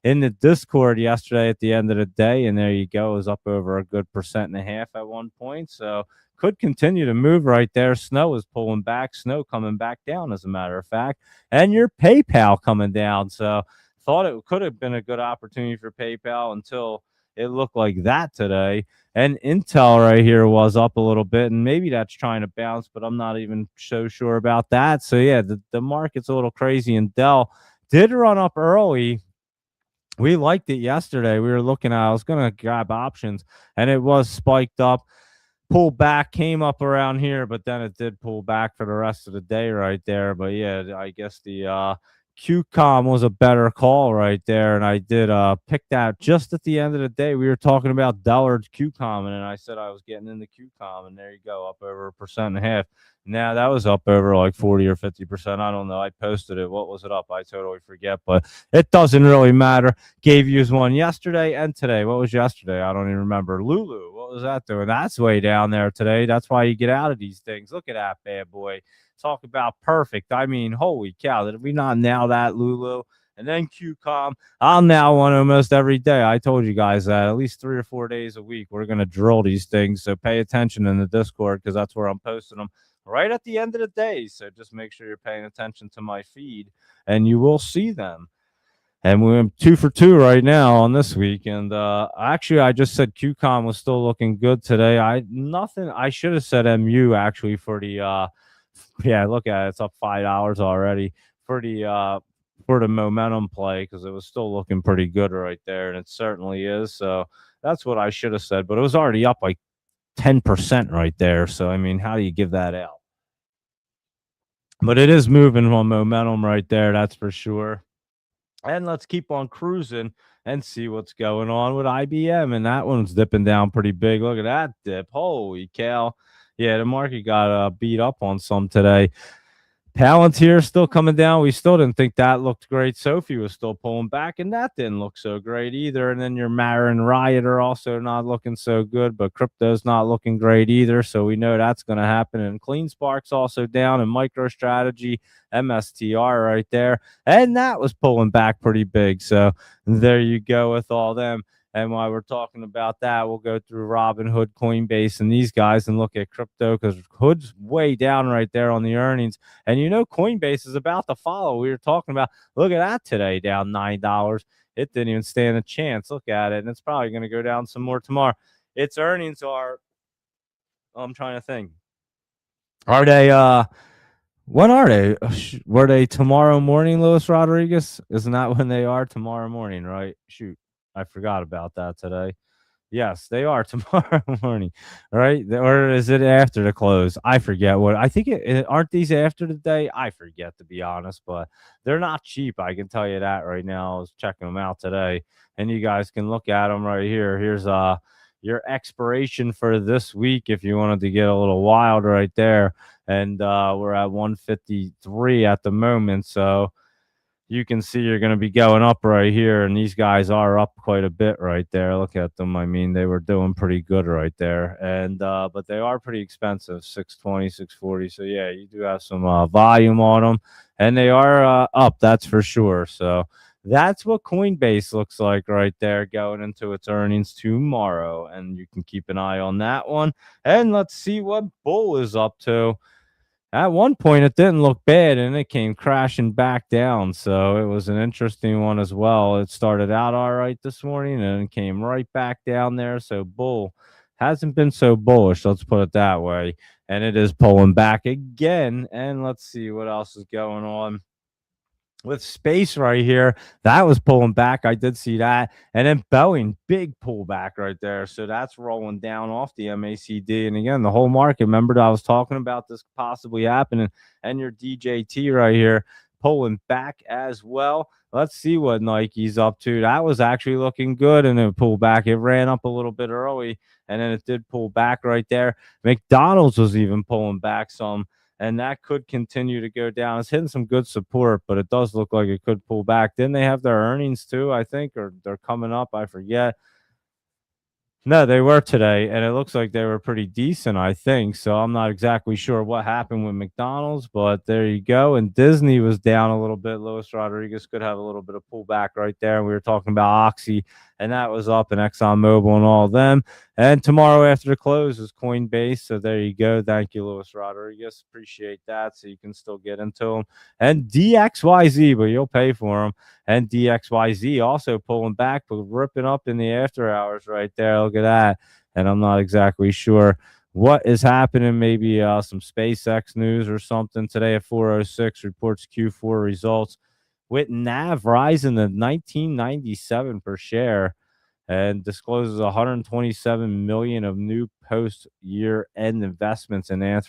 in the Discord yesterday at the end of the day, and there you go. It was up over a good 1.5% at one point. So could continue to move right there. Snow is pulling back. Snow coming back down, as a matter of fact. And your PayPal coming down. So thought it could have been a good opportunity for PayPal until it looked like that today. And Intel right here was up a little bit, and maybe that's trying to bounce, but I'm not even so sure about that. So, yeah, the market's a little crazy, and Dell did run up early. We liked it yesterday. We were looking at, I was going to grab options, and it was spiked up, pulled back, came up around here, but then it did pull back for the rest of the day right there. But, yeah, I guess the QCOM was a better call right there, and I did pick that just at the end of the day. We were talking about Dillard's QCOM, and I said I was getting into QCOM, and there you go, up over 1.5%. Now that was up over like 40 or 50%. I don't know. I posted it. What was it up? I totally forget, but it doesn't really matter. Gave you one yesterday and today. What was yesterday? I don't even remember. Lulu, what was that doing? That's way down there today. That's why you get out of these things. Look at that bad boy. Talk about perfect. I mean, holy cow. Did we not nail that, Lulu? And then QCOM. I'll nail one almost every day. I told you guys that at least 3 or 4 days a week, we're going to drill these things. So pay attention in the Discord, because that's where I'm posting them right at the end of the day. So just make sure you're paying attention to my feed, and you will see them. And we're 2 for 2 right now on this week. And actually, I just said QCOM was still looking good today. I should have said MU actually for the yeah, look at it. It's up $5 already for the momentum play, because it was still looking pretty good right there, and it certainly is. So that's what I should have said. But it was already up like 10% right there. So I mean, how do you give that out? But it is moving on momentum right there, that's for sure. And let's keep on cruising and see what's going on with IBM. And that one's dipping down pretty big. Look at that dip. Holy cow. Yeah, the market got beat up on some today. Palantir still coming down. We still didn't think that looked great. Sophie was still pulling back, and that didn't look so great either. And then your Marin Riot are also not looking so good, but crypto's not looking great either. So we know that's going to happen. And CleanSpark's also down, and MicroStrategy, MSTR right there. And that was pulling back pretty big. So there you go with all them. And while we're talking about that, we'll go through Robinhood, Coinbase, and these guys and look at crypto, because Hood's way down right there on the earnings. And you know Coinbase is about to follow. We were talking about, look at that today, down $9. It didn't even stand a chance. Look at it. And it's probably going to go down some more tomorrow. Its earnings are, I'm trying to think. Are they, when are they? Were they tomorrow morning, Luis Rodriguez? Isn't that when they are? Tomorrow morning, right? Shoot. I forgot about that today. Yes, they are tomorrow morning, right? Or is it after the close? I forget what. I think aren't these after the day? I forget, to be honest, but they're not cheap. I can tell you that right now. I was checking them out today, and you guys can look at them right here. Here's your expiration for this week if you wanted to get a little wild right there. And we're at 153 at the moment, so you can see you're going to be going up right here, and these guys are up quite a bit right there. Look at them. I mean, they were doing pretty good right there, and but they are pretty expensive, 620, 640. So yeah, you do have some volume on them, and they are up, that's for sure. So that's what Coinbase looks like right there going into its earnings tomorrow, and you can keep an eye on that one. And let's see what Bull is up to. At one point, it didn't look bad, and it came crashing back down. So it was an interesting one as well. It started out all right this morning and came right back down there. So Bull hasn't been so bullish, let's put it that way. And it is pulling back again. And let's see what else is going on with space right here. That was pulling back. I did see that. And then Boeing, big pullback right there. So that's rolling down off the MACD. And again, the whole market, remember that I was talking about this possibly happening, and your DJT right here pulling back as well. Let's see what Nike's up to. That was actually looking good, and it pulled back. It ran up a little bit early, and then it did pull back right there. McDonald's was even pulling back some, and that could continue to go down. It's hitting some good support, but it does look like it could pull back. Didn't they have their earnings too, I think, or they're coming up? I forget. No, they were today, and it looks like they were pretty decent, I think. So I'm not exactly sure what happened with McDonald's, but there you go. And Disney was down a little bit. Luis Rodriguez could have a little bit of pullback right there. And we were talking about Oxy, and that was up, and ExxonMobil and all of them. And tomorrow after the close is Coinbase. So there you go. Thank you, Luis Rodriguez. Appreciate that. So you can still get into them. And DXYZ, but you'll pay for them. And DXYZ also pulling back, but ripping up in the after hours right there. Look at that. And I'm not exactly sure what is happening. Maybe some SpaceX news or something. Today at 4:06 reports Q4 results with NAV rising to 1997 per share, and discloses 127 million of new post-year end investments in I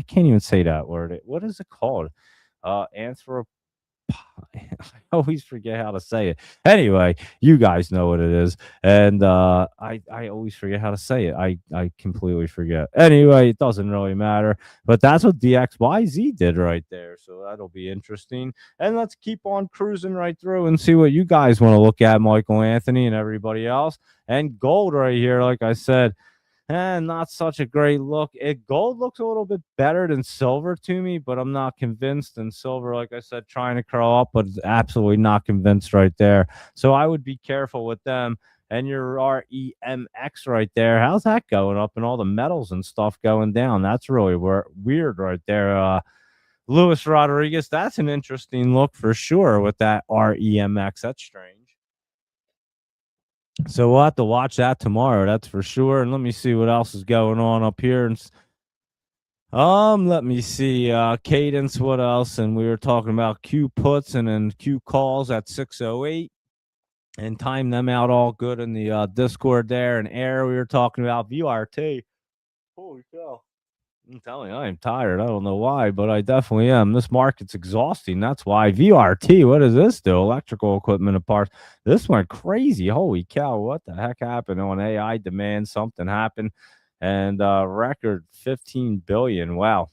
can't even say that word. What is it called? I always forget how to say it. Anyway, you guys know what it is, and I always forget how to say it. I completely forget. Anyway, it doesn't really matter. But that's what DXYZ did right there. So that'll be interesting. And let's keep on cruising right through and see what you guys want to look at, Michael Anthony and everybody else. And gold right here, like I said. And not such a great look. Gold looks a little bit better than silver to me, but I'm not convinced. And silver, like I said, trying to curl up, but absolutely not convinced right there. So I would be careful with them. And your REMX right there, how's that going up, and all the metals and stuff going down? That's really weird right there. Luis Rodriguez, that's an interesting look for sure with that REMX. That's strange. So we'll have to watch that tomorrow, that's for sure. And let me see what else is going on up here. And let me see. Cadence, what else? And we were talking about Q puts and then Q calls at 6:08. And time them out all good in the Discord there. And air, we were talking about VRT. Holy cow. I'm telling you, I am tired. I don't know why, but I definitely am. This market's exhausting. That's why. VRT, what does this do? Electrical equipment and parts. This went crazy. Holy cow, what the heck happened on AI demand? Something happened. And record 15 billion. Wow.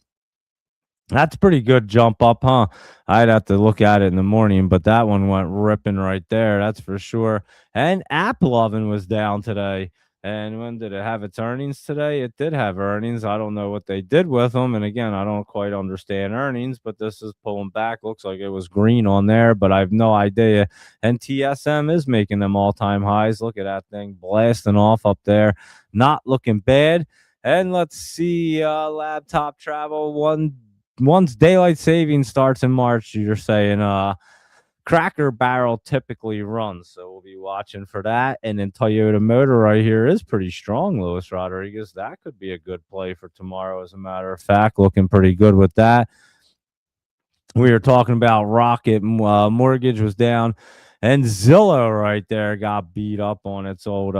That's a pretty good jump up, huh? I'd have to look at it in the morning, but that one went ripping right there. That's for sure. And AppLovin was down today. And when did it have its earnings today? It did have earnings. I don't know what they did with them. And again, I don't quite understand earnings, but this is pulling back. Looks like it was green on there, but I have no idea. And TSM is making them all-time highs. Look at that thing blasting off up there. Not looking bad. And let's see, laptop travel. Once daylight savings starts in March, you're saying Cracker Barrel typically runs, so we'll be watching for that. And then Toyota Motor right here is pretty strong, Luis Rodriguez. That could be a good play for tomorrow, as a matter of fact. Looking pretty good with that. We were talking about Rocket Mortgage was down, and Zillow right there got beat up on its old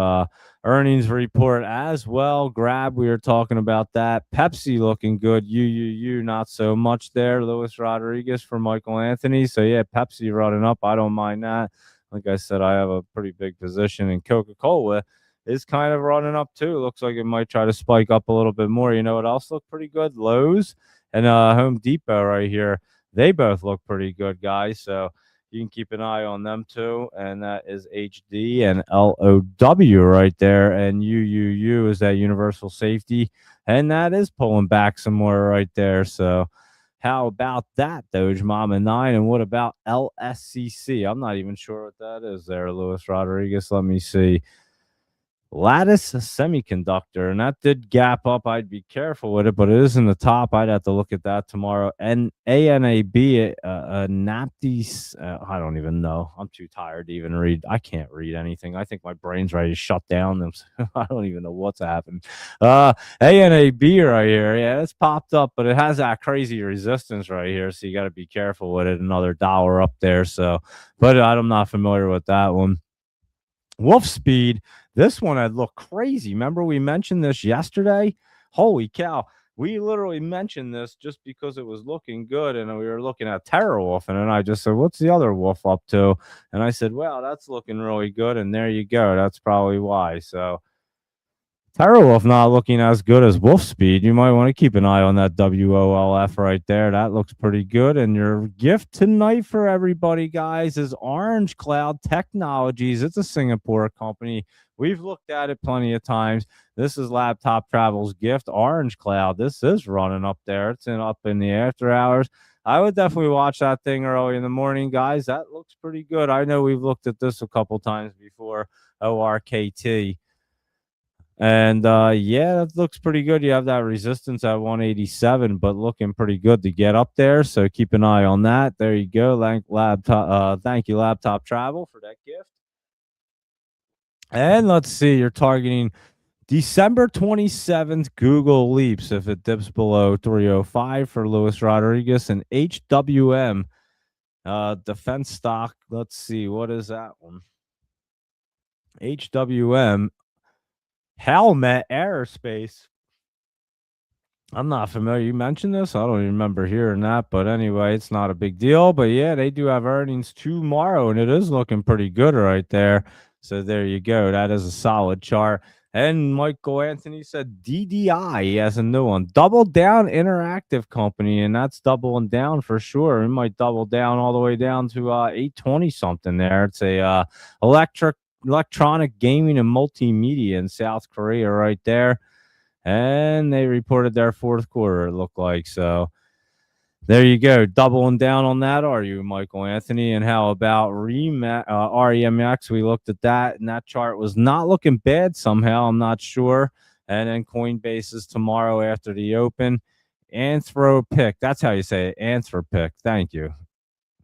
earnings report as well. Grab, we were talking about that. Pepsi looking good. Not so much there. Luis Rodriguez for Michael Anthony. So yeah, Pepsi running up. I don't mind that. Like I said, I have a pretty big position in Coca-Cola. Is kind of running up too. Looks like it might try to spike up a little bit more. You know what else looked pretty good? Lowe's and Home Depot right here. They both look pretty good, guys. So you can keep an eye on them too. And that is HD and LOW right there. And UUU is that universal safety. And that is pulling back some more right there. So how about that, Doge Mama 9? And what about LSCC? I'm not even sure what that is there, Luis Rodriguez. Let me see. Lattice Semiconductor, and that did gap up. I'd be careful with it, but it is in the top. I'd have to look at that tomorrow. And ANAB, NAPTIS, I don't even know. I'm too tired to even read. I can't read anything. I think my brain's ready to shut down. I don't even know what's happened. ANAB right here, yeah, it's popped up, but it has that crazy resistance right here, so you got to be careful with it. Another dollar up there, so, but I'm not familiar with that one. Wolf Speed, this one had looked crazy. Remember we mentioned this yesterday? Holy cow. We literally mentioned this just because it was looking good, and we were looking at TerraWolf, and then I just said, what's the other wolf up to? And I said, well, that's looking really good, and there you go. That's probably why. So TerraWolf not looking as good as Wolf Speed. You might want to keep an eye on that WOLF right there. That looks pretty good. And your gift tonight for everybody, guys, is Orange Cloud Technologies. It's a Singapore company. We've looked at it plenty of times. This is Laptop Travel's gift, Orange Cloud. This is running up there. It's up in the after hours. I would definitely watch that thing early in the morning, guys. That looks pretty good. I know we've looked at this a couple times before, ORKT. And yeah, that looks pretty good. You have that resistance at 187, but looking pretty good to get up there. So keep an eye on that. There you go. Thank you, Laptop Travel, for that gift. And let's see, you're targeting December 27th, Google Leaps if it dips below 305 for Luis Rodriguez, and HWM defense stock. Let's see, what is that one? HWM Helmet Aerospace. I'm not familiar. You mentioned this. I don't even remember hearing that. But anyway, it's not a big deal. But yeah, they do have earnings tomorrow, and it is looking pretty good right there. So there you go. That is a solid chart. And Michael Anthony said DDI. He has a new one. Double Down Interactive Company, and that's doubling down for sure. It might double down all the way down to 820 something there. It's a electronic gaming and multimedia in South Korea right there. And they reported their fourth quarter, it looked like. So there you go. Doubling down on that, are you, Michael Anthony? And how about REMX? We looked at that, and that chart was not looking bad somehow. I'm not sure. And then Coinbase is tomorrow after the open. Anthropic. That's how you say it. Anthropic. Thank you.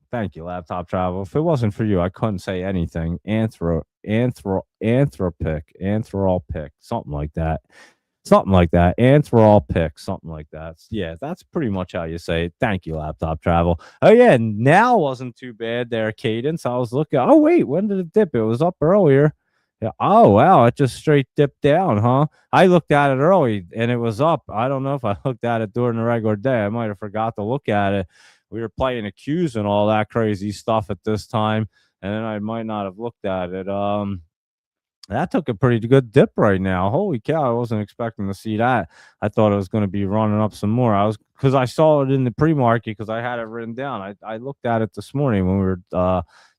Thank you, Laptop Travel. If it wasn't for you, I couldn't say anything. Anthropic, something like that. Something like that. Anthropic, something like that. Yeah, that's pretty much how you say it. Thank you, Laptop Travel. Oh, yeah, now wasn't too bad there, Cadence. I was looking. Oh, wait, when did it dip? It was up earlier. Yeah. Oh, wow, it just straight dipped down, huh? I looked at it early, and it was up. I don't know if I looked at it during the regular day. I might have forgot to look at it. We were playing accused and all that crazy stuff at this time, and then I might not have looked at it. That took a pretty good dip right now. Holy cow, I wasn't expecting to see that. I thought it was going to be running up some more. Because I saw it in the pre-market because I had it written down. I looked at it this morning when we were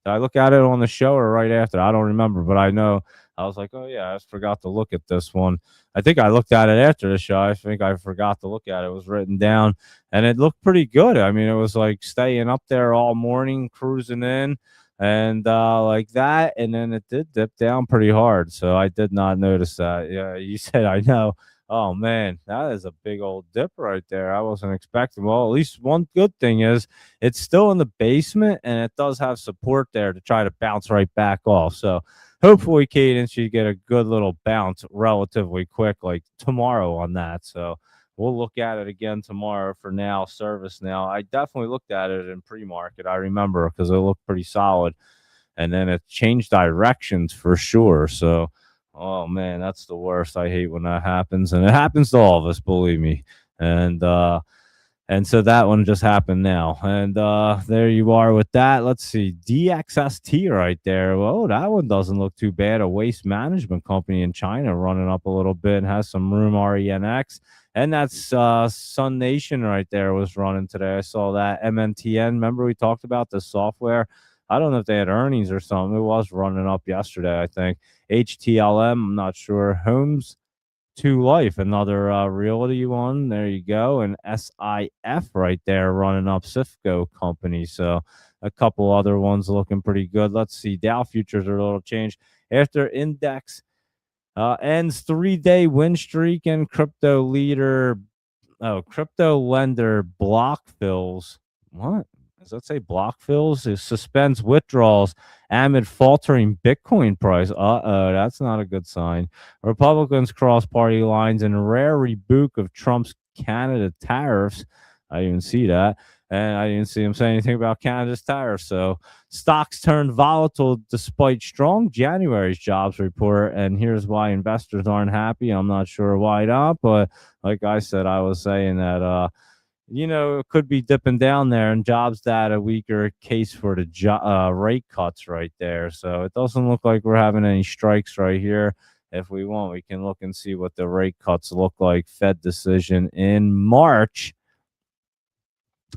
did I look at it on the show or right after? I don't remember, but I know I was like, oh yeah, I just forgot to look at this one. I think I looked at it after the show. I think I forgot to look at it. It was written down, and it looked pretty good. I mean, it was like staying up there all morning, cruising in. And like that, and then it did dip down pretty hard. So I did not notice that. Yeah, you said I know. Oh man, that is a big old dip right there. I wasn't expecting. Well, at least one good thing is it's still in the basement, and it does have support there to try to bounce right back off. So hopefully, Cadence, you get a good little bounce relatively quick, like tomorrow on that. So we'll look at it again tomorrow. For now, service now. I definitely looked at it in pre-market. I remember because it looked pretty solid. And then it changed directions for sure. So, oh, man, that's the worst. I hate when that happens. And it happens to all of us, believe me. And so that one just happened now. And there you are with that. Let's see. DXST right there. Well, that one doesn't look too bad. A waste management company in China running up a little bit. Has some room, RENX. And that's Sun Nation right there was running today. I saw that MNTN. Remember we talked about the software? I don't know if they had earnings or something. It was running up yesterday, I think. HTLM, I'm not sure. Homes to Life, another realty one. There you go. And SIF right there running up Cisco company. So a couple other ones looking pretty good. Let's see. Dow futures are a little changed after index ends 3-day win streak and crypto lender block fills. What? Does that say block fills? It suspends withdrawals amid faltering Bitcoin price. That's not a good sign. Republicans cross party lines in rare rebuke of Trump's Canada tariffs. I didn't even see that. And I didn't see him say anything about Canada's tariffs. So stocks turned volatile despite strong January's jobs report. And here's why investors aren't happy. I'm not sure why not, but like I said, I was saying that it could be dipping down there, and jobs data weaker case for the rate cuts right there. So it doesn't look like we're having any strikes right here. If we want, we can look and see what the rate cuts look like. Fed decision in March.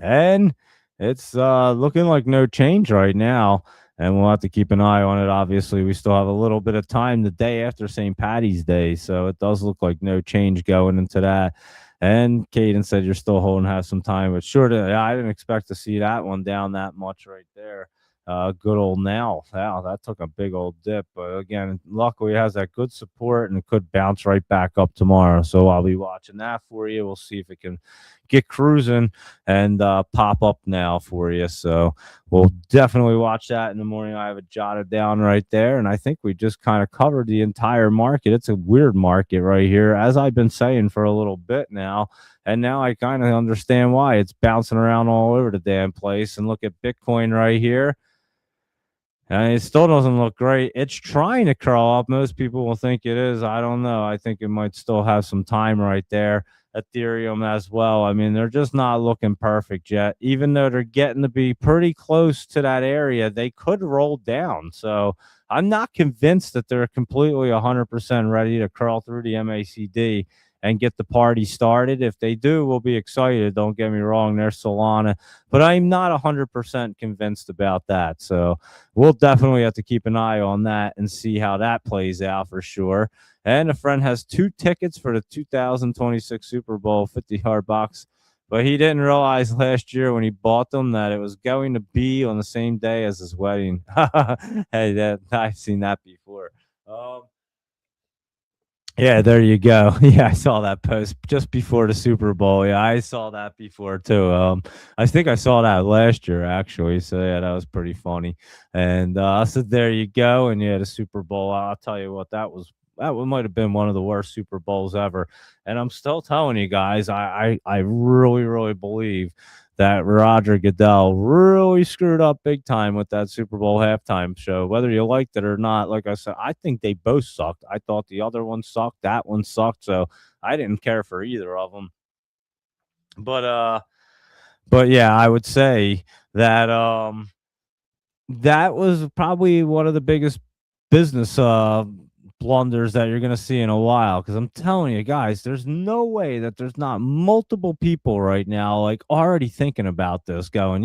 And it's looking like no change right now. And we'll have to keep an eye on it. Obviously, we still have a little bit of time the day after St. Patty's Day. So it does look like no change going into that. And Caden said you're still holding, have some time. But sure, I didn't expect to see that one down that much right there. Good old now. Wow, that took a big old dip. But again, luckily it has that good support and it could bounce right back up tomorrow. So I'll be watching that for you. We'll see if it can get cruising and pop up now for you. So we'll definitely watch that in the morning. I have it jotted down right there. And I think we just kind of covered the entire market. It's a weird market right here, as I've been saying for a little bit now. And now I kind of understand why it's bouncing around all over the damn place. And look at Bitcoin right here. And it still doesn't look great. It's trying to crawl up. Most people will think it is. I don't know. I think it might still have some time right there. Ethereum as well. I mean, they're just not looking perfect yet. Even though they're getting to be pretty close to that area, they could roll down. So I'm not convinced that they're completely 100% ready to crawl through the MACD and get the party started. If they do, we'll be excited. Don't get me wrong, there's Solana. But I'm not 100% convinced about that. So we'll definitely have to keep an eye on that and see how that plays out for sure. And a friend has 2 tickets for the 2026 Super Bowl, 50-yard box. But he didn't realize last year when he bought them that it was going to be on the same day as his wedding. Hey, I've seen that before. Yeah, there you go. Yeah, I saw that post just before the Super Bowl. Yeah, I saw that before too. I think I saw that last year actually. So yeah, that was pretty funny. And so there you go. And yeah, the Super Bowl. I'll tell you what, that might have been one of the worst Super Bowls ever. And I'm still telling you guys, I really, really believe that Roger Goodell really screwed up big time with that Super Bowl halftime show. Whether you liked it or not, like I said, I think they both sucked. I thought the other one sucked. That one sucked. So I didn't care for either of them. But yeah, I would say that that was probably one of the biggest business blunders that you're going to see in a while, because I'm telling you guys, there's no way that there's not multiple people right now like already thinking about this going,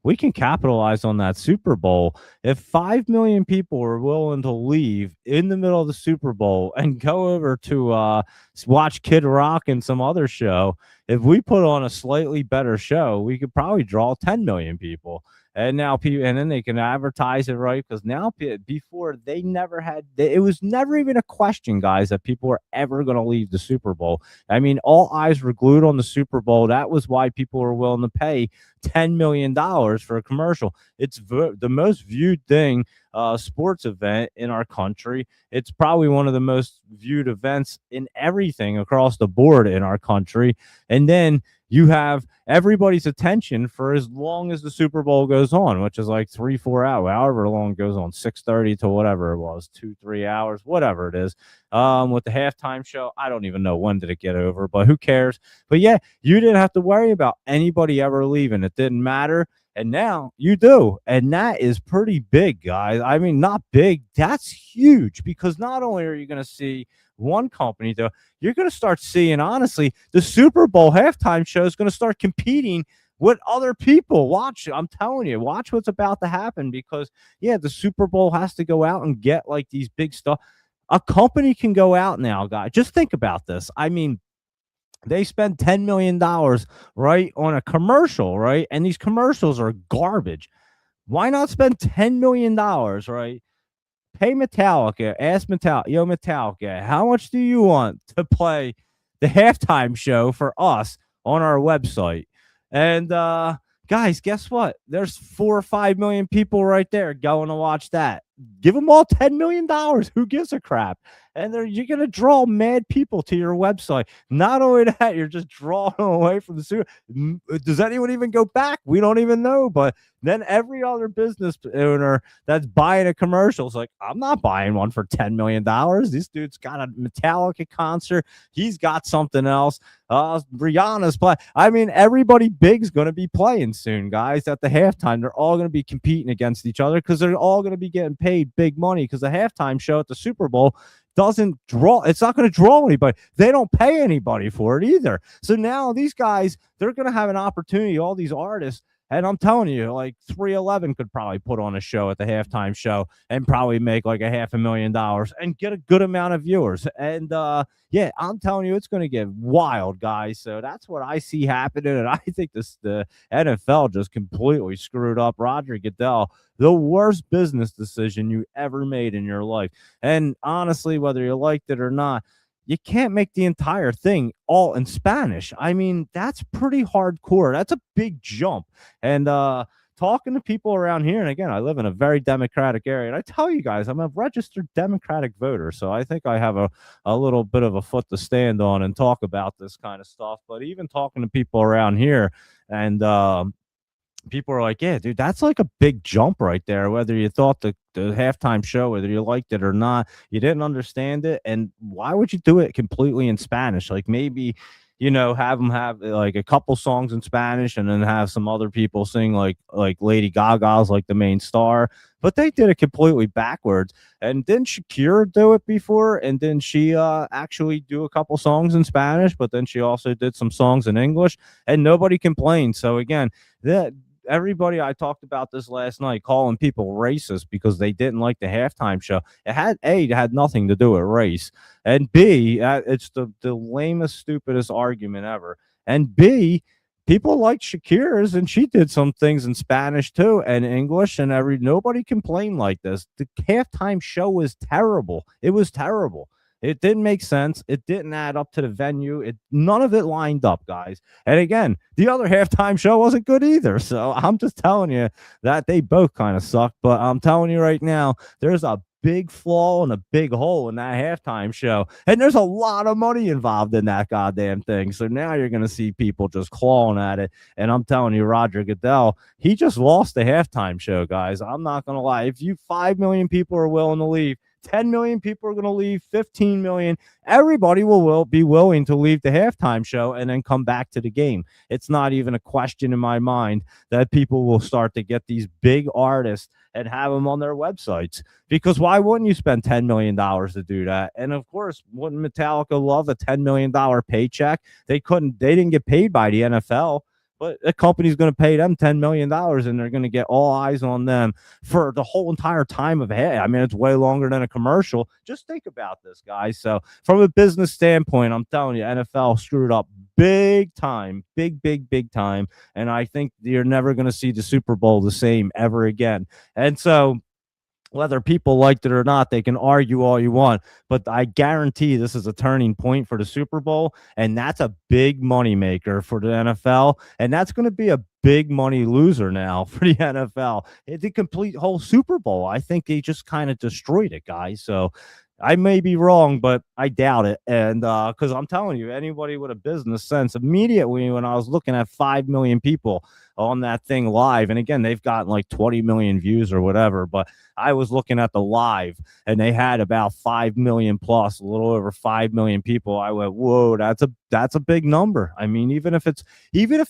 we can capitalize on that Super Bowl. If 5 million people are willing to leave in the middle of the Super Bowl and go over to watch Kid Rock and some other show, if we put on a slightly better show, we could probably draw 10 million people. And now people, and then they can advertise it right, because now before they never had, it was never even a question, guys, that people were ever going to leave the Super Bowl. I mean, all eyes were glued on the Super Bowl. That was why people were willing to pay $10 million for a commercial. It's the most viewed thing, sports event in our country. It's probably one of the most viewed events in everything across the board in our country. And then you have everybody's attention for as long as the Super Bowl goes on, which is like 3-4 hours, however long it goes on, 6:30 to whatever it was, 2-3 hours, whatever it is. With the halftime show, I don't even know when did it get over, but who cares? But yeah, you didn't have to worry about anybody ever leaving. It didn't matter. And now you do. And that is pretty big, guys. I mean, not big. That's huge, because not only are you going to see one company, though, you're going to start seeing, honestly, the Super Bowl halftime show is going to start competing with other people. Watch. I'm telling you, watch what's about to happen, because, yeah, the Super Bowl has to go out and get like these big stuff. A company can go out now, guys. Just think about this. I mean, they spend $10 million, right, on a commercial, right? And these commercials are garbage. Why not spend $10 million, right? Pay Metallica, ask Metallica, yo, Metallica, how much do you want to play the halftime show for us on our website? And guys, guess what? There's 4 or 5 million people right there going to watch that. Give them all $10 million. Who gives a crap? And you're going to draw mad people to your website. Not only that, you're just drawing them away from the Super. Does anyone even go back? We don't even know. But then every other business owner that's buying a commercial is like, I'm not buying one for $10 million. This dude's got a Metallica concert. He's got something else. Rihanna's playing. I mean, everybody big's going to be playing soon, guys. At the halftime, they're all going to be competing against each other, because they're all going to be getting paid big money, because the halftime show at the Super Bowl doesn't draw. It's not going to draw anybody. They don't pay anybody for it either. So now these guys, they're going to have an opportunity, all these artists. And I'm telling you, like 311 could probably put on a show at the halftime show and probably make like $500,000 and get a good amount of viewers. And yeah, I'm telling you, it's going to get wild, guys. So that's what I see happening. And I think the NFL just completely screwed up Roger Goodell. The worst business decision you ever made in your life. And honestly, whether you liked it or not, you can't make the entire thing all in Spanish. I mean, that's pretty hardcore. That's a big jump. And talking to people around here, and again, I live in a very Democratic area, and I tell you guys, I'm a registered Democratic voter, so I think I have a little bit of a foot to stand on and talk about this kind of stuff. But even talking to people around here, and people are like, yeah, dude, that's like a big jump right there. Whether you thought the halftime show, whether you liked it or not, you didn't understand it. And why would you do it completely in Spanish? Like, maybe, have them have like a couple songs in Spanish, and then have some other people sing like Lady Gaga's like the main star. But they did it completely backwards. And didn't Shakira do it before? And then she actually do a couple songs in Spanish, but then she also did some songs in English, and nobody complained. So again, everybody, I talked about this last night, calling people racist because they didn't like the halftime show. It had nothing to do with race, and B, it's the lamest, stupidest argument ever. And B, people like Shakira's, and she did some things in Spanish too, and English, and nobody complained like this. The halftime show was terrible. It was terrible. It didn't make sense. It didn't add up to the venue. None of it lined up, guys. And again, the other halftime show wasn't good either. So I'm just telling you that they both kind of suck. But I'm telling you right now, there's a big flaw and a big hole in that halftime show. And there's a lot of money involved in that goddamn thing. So now you're going to see people just clawing at it. And I'm telling you, Roger Goodell, he just lost the halftime show, guys. I'm not going to lie. If 5 million people are willing to leave, 10 million people are going to leave, 15 million. Everybody will be willing to leave the halftime show and then come back to the game. It's not even a question in my mind that people will start to get these big artists and have them on their websites. Because why wouldn't you spend $10 million to do that? And of course, wouldn't Metallica love a $10 million paycheck? They didn't get paid by the NFL. But a company's going to pay them $10 million, and they're going to get all eyes on them for the whole entire time of I mean, it's way longer than a commercial. Just think about this, guys. So from a business standpoint, I'm telling you, NFL screwed up big time, big time. And I think you're never going to see the Super Bowl the same ever again. And so whether people liked it or not, they can argue all you want, but I guarantee this is a turning point for the Super Bowl, and that's a big money maker for the NFL, and that's going to be a big money loser now for the NFL. The complete whole Super Bowl, I think they just kind of destroyed it, guys. So I may be wrong, but I doubt it. And because I'm telling you, anybody with a business sense, immediately when I was looking at 5 million people on that thing live, and again, they've gotten like 20 million views or whatever, but I was looking at the live and they had about 5 million plus, a little over 5 million people. I went, whoa, that's a big number. I mean, even if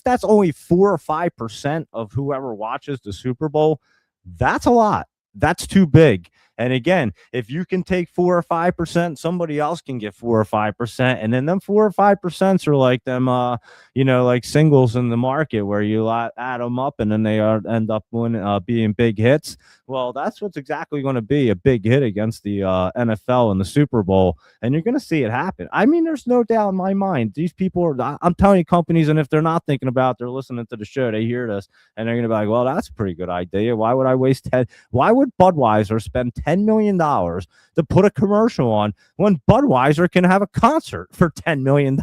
that's only 4 or 5% of whoever watches the Super Bowl, that's a lot. That's too big. And again, if you can take 4 or 5%, somebody else can get 4 or 5%, and then them 4 or 5% are like them, like singles in the market where you add them up, and then they end up being big hits. Well, that's what's exactly going to be a big hit against the NFL in the Super Bowl, and you're going to see it happen. I mean, there's no doubt in my mind. These people are. I'm telling you, companies, and if they're not thinking about, they're listening to the show. They hear this, and they're going to be like, "Well, that's a pretty good idea. Why would I waste 10? Why would Budweiser spend $10 million to put a commercial on when Budweiser can have a concert for $10 million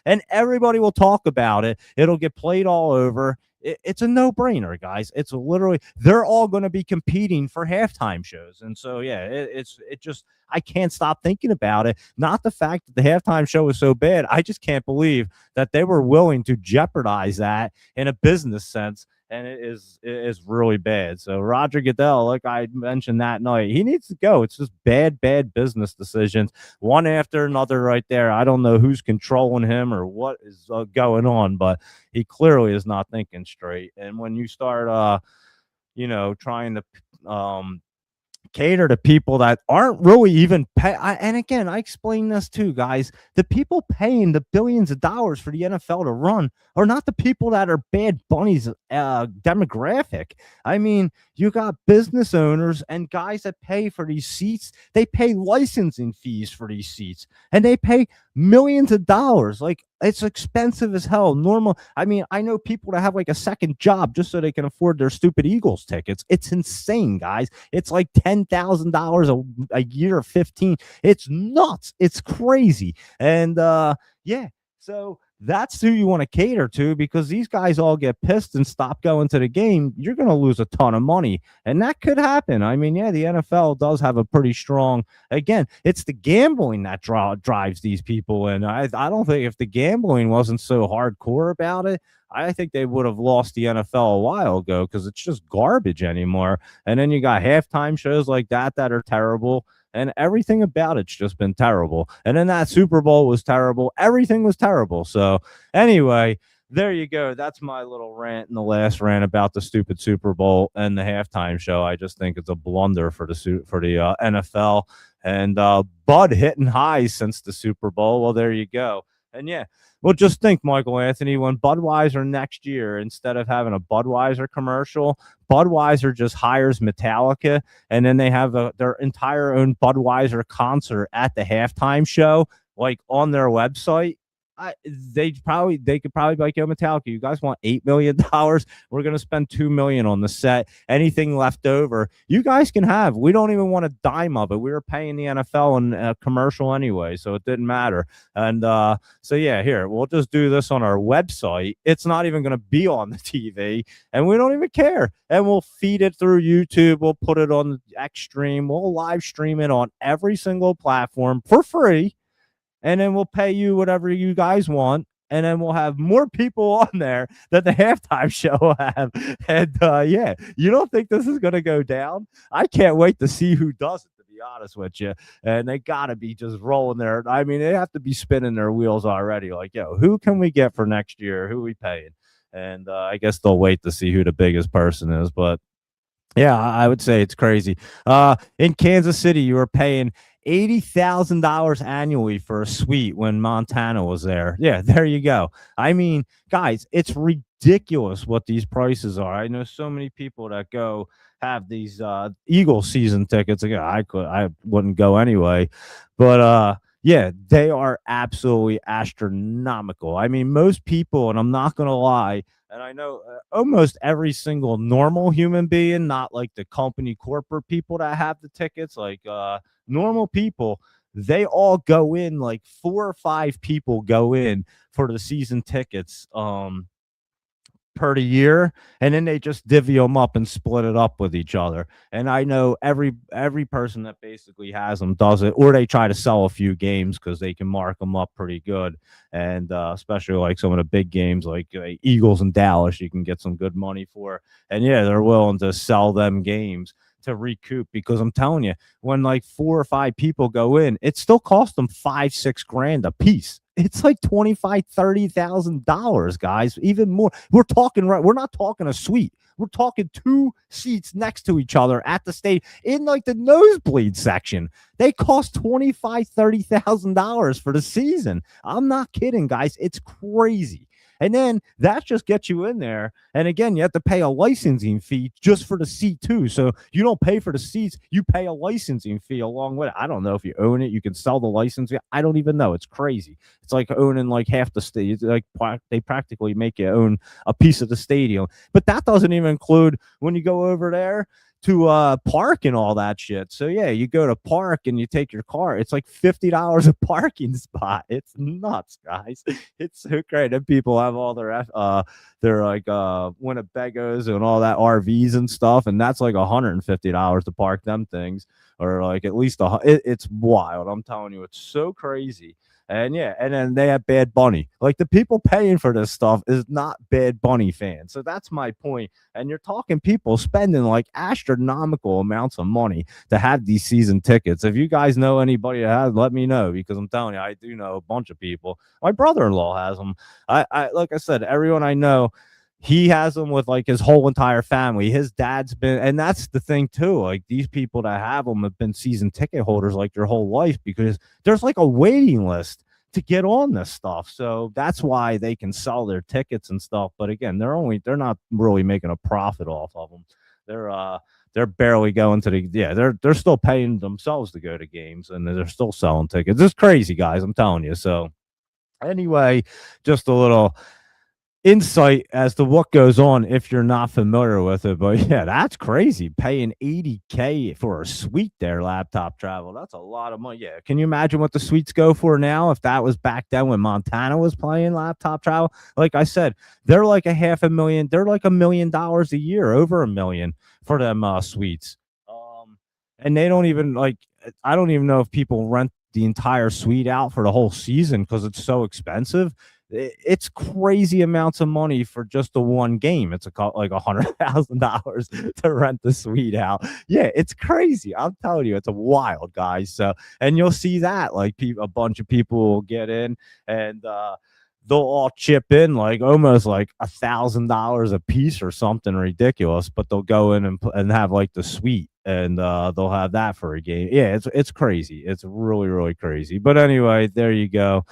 and everybody will talk about it? It'll get played all over. It's a no-brainer, guys. It's literally, they're all going to be competing for halftime shows. And so, yeah, it just, I can't stop thinking about it. Not the fact that the halftime show was so bad. I just can't believe that they were willing to jeopardize that in a business sense. And it is really bad. So Roger Goodell, like I mentioned that night, he needs to go. It's just bad business decisions, one after another right there. I don't know who's controlling him or what is going on, but he clearly is not thinking straight. And when you start, trying to cater to people that aren't really even pay. And again, I explain this too, guys. The people paying the billions of dollars for the NFL to run are not the people that are Bad Bunny's demographic. I mean, you got business owners and guys that pay for these seats. They pay licensing fees for these seats, and they pay millions of dollars. Like, it's expensive as hell. I mean, I know people that have like a second job just so they can afford their stupid Eagles tickets. It's insane, guys. It's like $10,000 a year, 15. It's nuts. It's crazy. And yeah, so that's who you want to cater to, because these guys all get pissed and stop going to the game. You're going to lose a ton of money, and that could happen. I mean, yeah, the NFL does have a pretty strong, again, it's the gambling that drives these people. And I don't think if the gambling wasn't so hardcore about it, I think they would have lost the NFL a while ago, because it's just garbage anymore. And then you got halftime shows like that are terrible. And everything about it's just been terrible. And then that Super Bowl was terrible. Everything was terrible. So anyway, there you go. That's my little rant in the last rant about the stupid Super Bowl and the halftime show. I just think it's a blunder for the NFL. And Bud hitting highs since the Super Bowl. Well, there you go. And yeah, well, just think, Michael Anthony, when Budweiser next year, instead of having a Budweiser commercial, Budweiser just hires Metallica, and then they have their entire own Budweiser concert at the halftime show, like on their website. They could probably be like, yo, Metallica, you guys want $8 million? We're going to spend $2 million on the set. Anything left over, you guys can have. We don't even want a dime of it. We were paying the NFL in a commercial anyway, so it didn't matter. And so, yeah, here, we'll just do this on our website. It's not even going to be on the TV, and we don't even care. And we'll feed it through YouTube. We'll put it on Xstream. We'll live stream it on every single platform for free. And then we'll pay you whatever you guys want. And then we'll have more people on there that the halftime show will have. And yeah, you don't think this is going to go down? I can't wait to see who does it, to be honest with you. And they got to be just rolling there. I mean, they have to be spinning their wheels already. Like, yo, who can we get for next year? Who are we paying? And I guess they'll wait to see who the biggest person is. But yeah, I would say it's crazy. In Kansas City, you were paying $80,000 annually for a suite when Montana was there. Yeah, there you go. I mean, guys, it's ridiculous what these prices are. I know so many people that go have these Eagle season tickets. Again, I wouldn't go anyway, but yeah, they are absolutely astronomical. I mean, most people, and I'm not going to lie, and I know almost every single normal human being, not like the company corporate people that have the tickets, like normal people, they all go in, like 4 or 5 people go in for the season tickets per the year, and then they just divvy them up and split it up with each other. And I know every person that basically has them does it, or they try to sell a few games because they can mark them up pretty good. And especially like some of the big games like Eagles and Dallas, you can get some good money for. And yeah, they're willing to sell them games to recoup, because I'm telling you, when like 4 or 5 people go in, it still costs them 5-6 grand a piece. It's like $25,000-$30,000, guys, even more. We're talking, right? We're not talking a suite. We're talking 2 seats next to each other at the stage in like the nosebleed section. They cost $25,000-$30,000 for the season. I'm not kidding, guys. It's crazy. And then that just gets you in there. And again, you have to pay a licensing fee just for the seat too. So you don't pay for the seats, you pay a licensing fee along with it. I don't know if you own it, you can sell the license. I don't even know. It's crazy. It's like owning like half the state. Like they practically make you own a piece of the stadium. But that doesn't even include when you go over there to park and all that shit. So yeah, you go to park and you take your car. It's like $50 a parking spot. It's nuts, guys. It's so great. And people have all their like Winnebagos and all that RVs and stuff, and that's like $150 to park them things, or like at least it's wild. I'm telling you, it's so crazy. And yeah, and then they have Bad Bunny. Like the people paying for this stuff is not Bad Bunny fans. So that's my point. And you're talking people spending like astronomical amounts of money to have these season tickets. If you guys know anybody that has, let me know, because I'm telling you, I do know a bunch of people. My brother-in-law has them. I like I said, everyone I know, he has them with like his whole entire family. His dad's been, and that's the thing too. Like these people that have them have been season ticket holders like their whole life, because there's like a waiting list to get on this stuff. So that's why they can sell their tickets and stuff. But again, they're not really making a profit off of them. They're barely going to they're still paying themselves to go to games, and they're still selling tickets. It's crazy, guys. I'm telling you. So anyway, just a little insight as to what goes on if you're not familiar with it. But yeah, that's crazy, paying $80K for a suite there. Laptop travel, that's a lot of money. Yeah, can you imagine what the suites go for now if that was back then when Montana was playing laptop travel? Like I said, they're like $500,000, they're like $1 million a year, over $1 million for them suites. And they don't even like, I don't even know if people rent the entire suite out for the whole season because it's so expensive. It's crazy amounts of money for just the one game. It's like $100,000 to rent the suite out. Yeah, it's crazy. I'm telling you, it's a wild, guys. So, and you'll see that like a bunch of people will get in, and they'll all chip in like almost like $1,000 a piece or something ridiculous. But they'll go in and have like the suite, and they'll have that for a game. Yeah, it's crazy. It's really, really crazy. But anyway, there you go.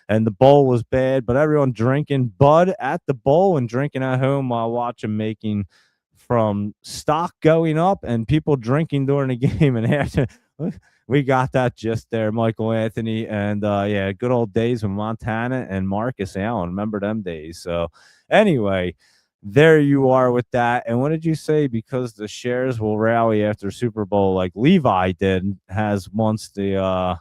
And the bowl was bad, but everyone drinking Bud at the bowl and drinking at home while watching, making from stock going up and people drinking during the game. And after, we got that just there, Michael Anthony. And yeah, good old days with Montana and Marcus Allen. Remember them days. So anyway, there you are with that. And what did you say? Because the shares will rally after Super Bowl like Levi did, has once the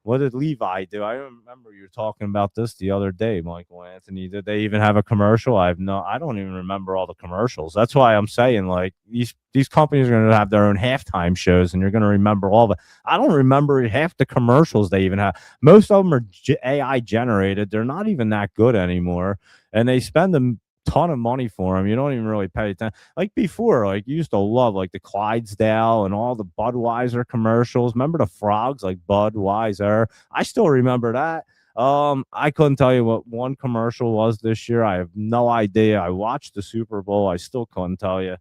what did Levi do? I remember you were talking about this the other day, Michael Anthony. Did they even have a commercial? I don't even remember all the commercials. That's why I'm saying like these companies are going to have their own halftime shows, and you're going to remember all of it. I don't remember half the commercials they even have. Most of them are AI generated. They're not even that good anymore, and they spend them ton of money for them. You don't even really pay attention. Like before, like you used to love like the Clydesdale and all the Budweiser commercials. Remember the frogs like Budweiser? I still remember that. I couldn't tell you what one commercial was this year. I have no idea. I watched the Super Bowl. I still couldn't tell you.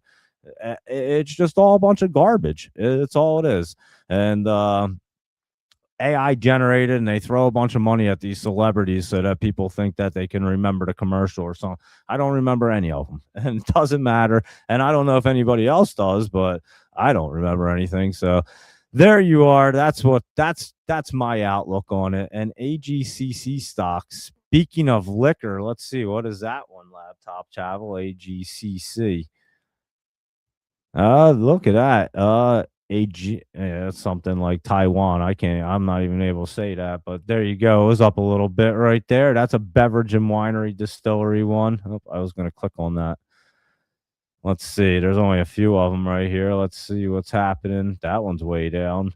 It's just all a bunch of garbage. It's all it is. And AI generated, and they throw a bunch of money at these celebrities so that people think that they can remember the commercial or something. I don't remember any of them, and it doesn't matter. And I don't know if anybody else does, but I don't remember anything. So there you are. That's my outlook on it. And AGCC stocks. Speaking of liquor, let's see, what is that one? Laptop travel, AGCC. Look at that. AG, something like Taiwan. I'm not even able to say that, but there you go. It was up a little bit right there. That's a beverage and winery distillery one. Oh, I was going to click on that. Let's see. There's only a few of them right here. Let's see what's happening. That one's way down.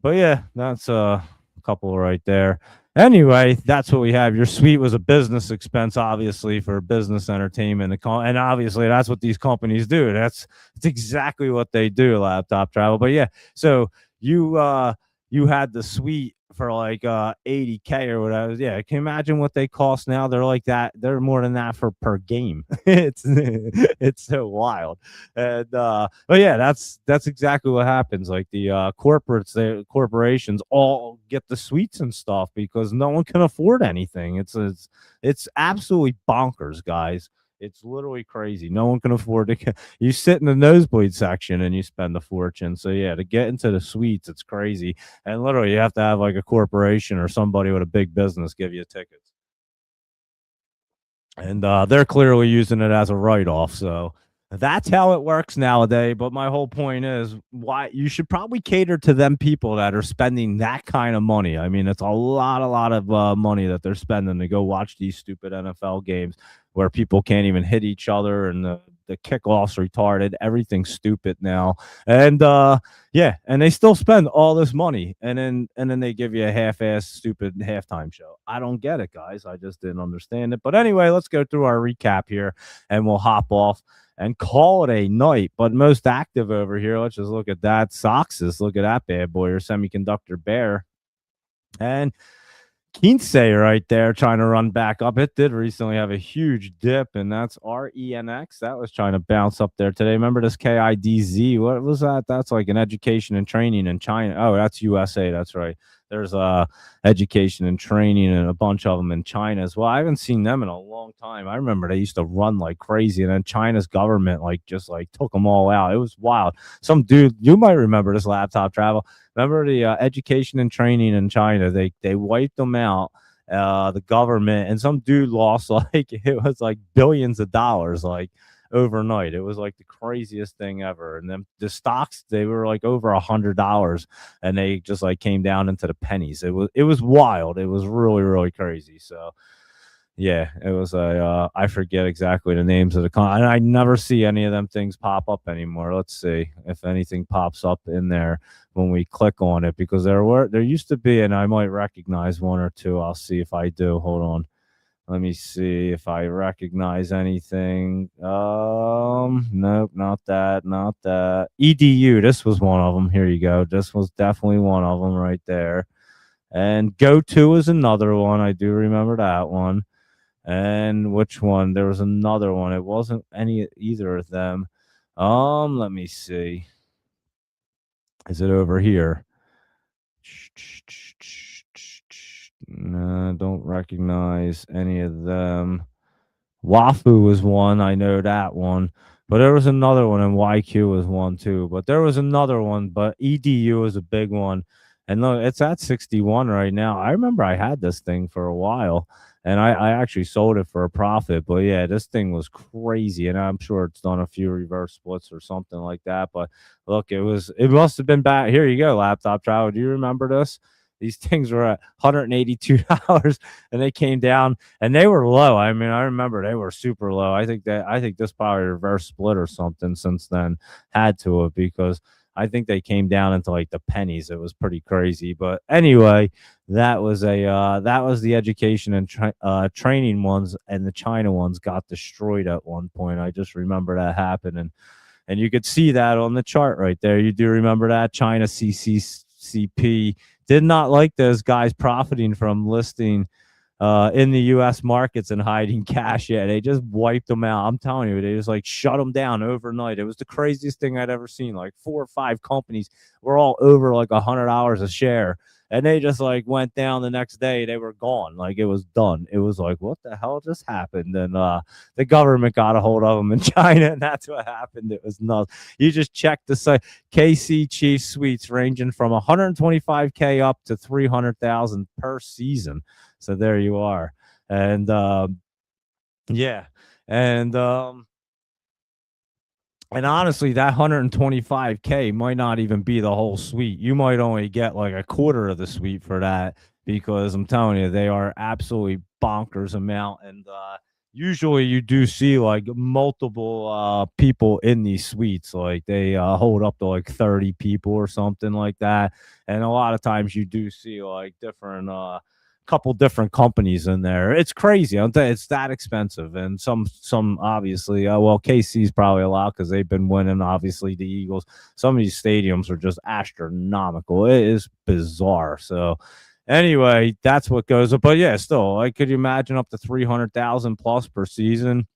But yeah, that's a couple right there. Anyway, that's what we have. Your suite was a business expense, obviously, for business entertainment, and obviously that's what these companies do. That's exactly what they do, laptop travel. But yeah, so you had the suite for like 80K or whatever. Yeah, can you imagine what they cost now? They're like that. They're more than that for per game. It's so wild. And but yeah, that's exactly what happens. Like the the corporations all get the suites and stuff because no one can afford anything. It's absolutely bonkers, guys. It's literally crazy. No one can afford to you sit in the nosebleed section and you spend a fortune. So yeah, to get into the suites, it's crazy. And literally you have to have like a corporation or somebody with a big business give you tickets. And they're clearly using it as a write-off. So that's how it works nowadays. But my whole point is why you should probably cater to them people that are spending that kind of money. I mean, it's a lot of money that they're spending to go watch these stupid NFL games where people can't even hit each other and the kickoffs retarded. Everything's stupid now. And yeah, and they still spend all this money, and then they give you a half-ass stupid halftime show. I don't get it, guys. I just didn't understand it. But anyway, let's go through our recap here, and we'll hop off and call it a night. But most active over here, let's just look at that. Soxus, look at that bad boy, or semiconductor bear. And Kinsey right there trying to run back up. It did recently have a huge dip, and that's RENX. That was trying to bounce up there today. Remember this KIDZ? What was that? That's like an education and training in China. Oh, that's USA. That's right. There's education and training and a bunch of them in China as well. I haven't seen them in a long time. I remember they used to run like crazy, and then China's government just took them all out. It was wild. Some dude, you might remember this laptop travel. Remember the education and training in China? They wiped them out, the government, and some dude lost like it was like billions of dollars like overnight. It was like the craziest thing ever. And then the stocks, they were like over $100, and they just like came down into the pennies. It was wild. It was really crazy. So yeah, it was a I forget exactly the names of and I never see any of them things pop up anymore. Let's see if anything pops up in there when we click on it, because there used to be, and I might recognize one or two. I'll see if I do. Hold on. Let me see if I recognize anything. Nope, not that, not that. EDU, this was one of them. Here you go. This was definitely one of them right there. And GoTo is another one. I do remember that one. And which one? There was another one. It wasn't either of them. Let me see. Is it over here? No, don't recognize any of them. Wafu was one. I know that one. But there was another one, and YQ was one too. But there was another one, but EDU was a big one. And look, it's at 61 right now. I remember I had this thing for a while, and I actually sold it for a profit. But yeah, this thing was crazy, and I'm sure it's done a few reverse splits or something like that. But look, it must have been back. Here you go, laptop travel. Do you remember this? These things were at $182, and they came down, and they were low. I mean, I remember they were super low. I think this probably reverse split or something since then, had to have, because I think they came down into like the pennies. It was pretty crazy. But anyway, that was the education and training ones, and the China ones got destroyed at one point. I just remember that happening, and you could see that on the chart right there. You do remember that China CCCP did not like those guys profiting from listing in the U.S. markets and hiding cash. Yeah, they just wiped them out. I'm telling you, they just like shut them down overnight. It was the craziest thing I'd ever seen. Like 4 or 5 companies were all over like $100 a share, and they just like went down the next day. They were gone. Like it was done. It was like, what the hell just happened? And the government got a hold of them in China, and that's what happened. It was nuts. You just check the site. KC Chief Suites ranging from 125K up to 300,000 per season. So there you are. And yeah. And And honestly, that 125K might not even be the whole suite. You might only get like a quarter of the suite for that, because I'm telling you, they are absolutely bonkers amount. And usually you do see like multiple people in these suites. Like they hold up to like 30 people or something like that. And a lot of times you do see like different couple different companies in there. It's crazy. I'm telling you, it's that expensive. And some obviously, well, KC's probably a lot because they've been winning. Obviously, the Eagles. Some of these stadiums are just astronomical. It is bizarre. So anyway, that's what goes up. But yeah, still, like, could you imagine up to 300,000 plus per season?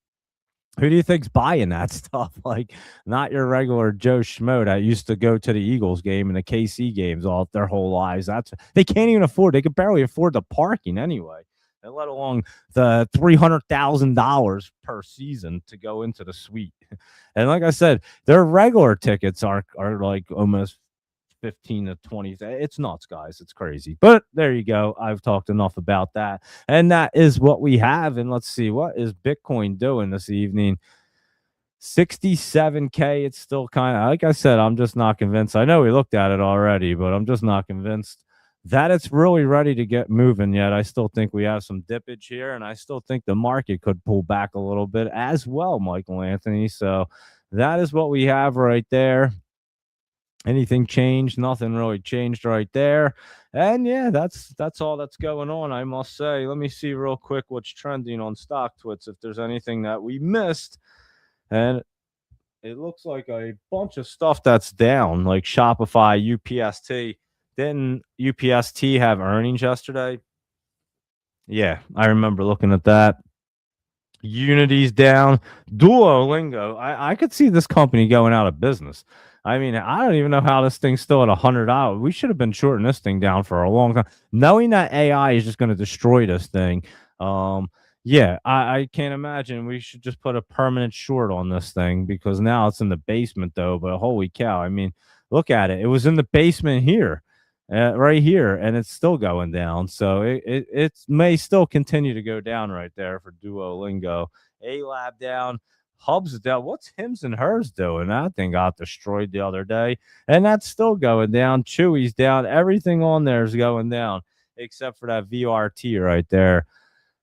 Who do you think's buying that stuff? Like, not your regular Joe Schmo that used to go to the Eagles game and the KC games all their whole lives. They can't even afford. They could barely afford the parking anyway, and let alone the $300,000 per season to go into the suite. And like I said, their regular tickets are like almost 15 to 20. It's nuts, guys. It's crazy. But there you go. I've talked enough about that. And that is what we have. And let's see, what is Bitcoin doing this evening? 67K. It's still kind of, like I said, I'm just not convinced. I know we looked at it already, but I'm just not convinced that it's really ready to get moving yet. I still think we have some dippage here, and I still think the market could pull back a little bit as well, Michael Anthony. So that is what we have right there. Anything changed? Nothing really changed right there. And yeah, that's all that's going on, I must say. Let me see real quick what's trending on stock twits, if there's anything that we missed. And it looks like a bunch of stuff that's down, like Shopify, UPST. Didn't UPST have earnings yesterday? Yeah, I remember looking at that. Unity's down. Duolingo. I could see this company going out of business. I mean, I don't even know how this thing's still at $100. We should have been shorting this thing down for a long time, knowing that AI is just going to destroy this thing. Yeah, I can't imagine. We should just put a permanent short on this thing, because now it's in the basement, though. But holy cow! I mean, look at it. It was in the basement here, right here, and it's still going down. So it may still continue to go down right there for Duolingo. A Lab down. Hubs down. What's Hims and Hers doing? That thing got destroyed the other day, and that's still going down. Chewy's down. Everything on there is going down except for that VRT right there,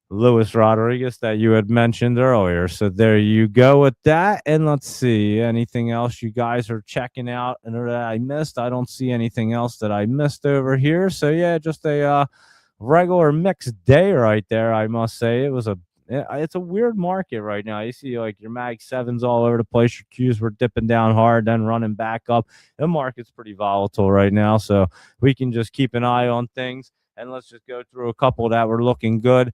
Luis Rodriguez, that you had mentioned earlier. So there you go with that. And let's see, anything else you guys are checking out and that I missed? I don't see anything else that I missed over here. So yeah, just a regular mixed day right there, I must say. It's a weird market right now. You see like your Mag 7s all over the place. Your Qs were dipping down hard, then running back up. The market's pretty volatile right now. So we can just keep an eye on things. And let's just go through a couple that were looking good.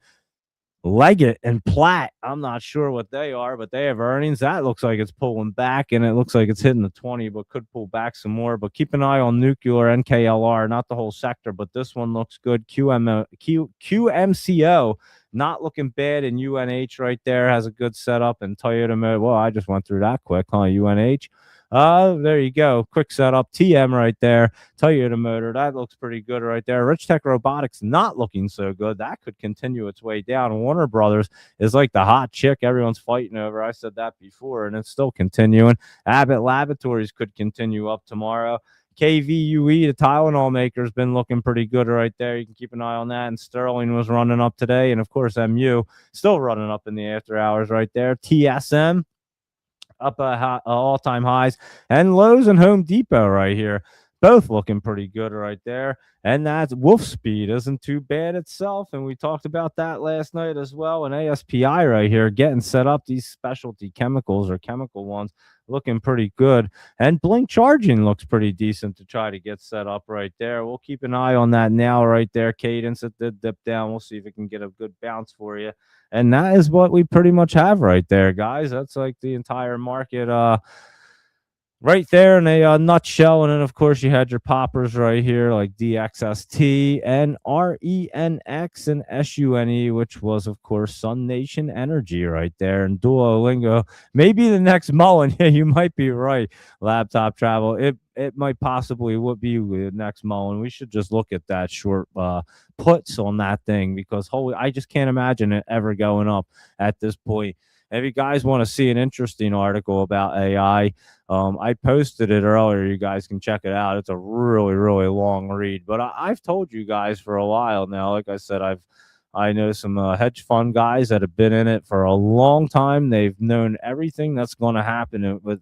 Leggett and Platt, I'm not sure what they are, but they have earnings. That looks like it's pulling back, and it looks like it's hitting the 20, but could pull back some more. But keep an eye on nuclear, NKLR, not the whole sector, but this one looks good. QMCO, not looking bad, and UNH right there has a good setup. And Toyota Motor, well, I just went through that quick, huh? UNH. There you go. Quick setup. TM right there. Toyota Motor. That looks pretty good right there. Rich Tech Robotics not looking so good. That could continue its way down. Warner Brothers is like the hot chick everyone's fighting over. I said that before, and it's still continuing. Abbott Laboratories could continue up tomorrow. KVUE, the Tylenol maker, has been looking pretty good right there. You can keep an eye on that. And Sterling was running up today. And, of course, MU still running up in the after hours right there. TSM up all-time highs, and Lowe's and Home Depot right here, both looking pretty good right there. And that Wolf Speed isn't too bad itself, and we talked about that last night as well. And ASPI right here getting set up. These specialty chemicals or chemical ones looking pretty good, and Blink Charging looks pretty decent to try to get set up right there. We'll keep an eye on that now right there. Cadence, it did dip down. We'll see if it can get a good bounce for you. And that is what we pretty much have right there, guys. That's like the entire market right there in a nutshell. And then, of course, you had your poppers right here, like DXST and RENX and SUNE, which was, of course, Sun Nation Energy right there. And Duolingo, maybe the next Mullen. Yeah, you might be right. Laptop Travel. It might possibly would be the next Mullen. We should just look at that short puts on that thing, because holy, I just can't imagine it ever going up at this point. If you guys want to see an interesting article about AI, I posted it earlier. You guys can check it out. It's a really, really long read, but I've told you guys for a while now. Like I said, I know some hedge fund guys that have been in it for a long time. They've known everything that's going to happen with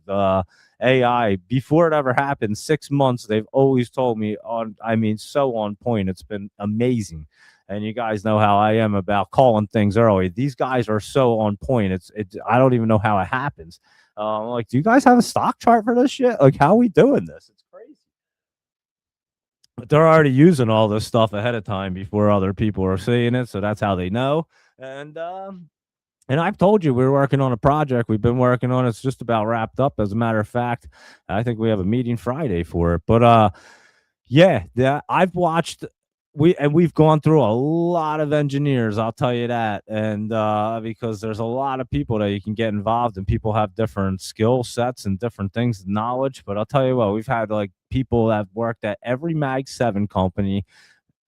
AI before it ever happened. 6 months. They've always told me on. I mean, so on point. It's been amazing. And you guys know how I am about calling things early. These guys are so on point. It's. I don't even know how it happens. Like, do you guys have a stock chart for this shit? Like, how are we doing this? It's crazy. But they're already using all this stuff ahead of time before other people are seeing it, so that's how they know. And I've told you we're working on a project. We've been working on it. It's just about wrapped up. As a matter of fact, I think we have a meeting Friday for it. But yeah, I've watched we've gone through a lot of engineers, I'll tell you that. And because there's a lot of people that you can get involved, and people have different skill sets and different things, knowledge. But I'll tell you what, we've had like people that have worked at every Mag 7 company,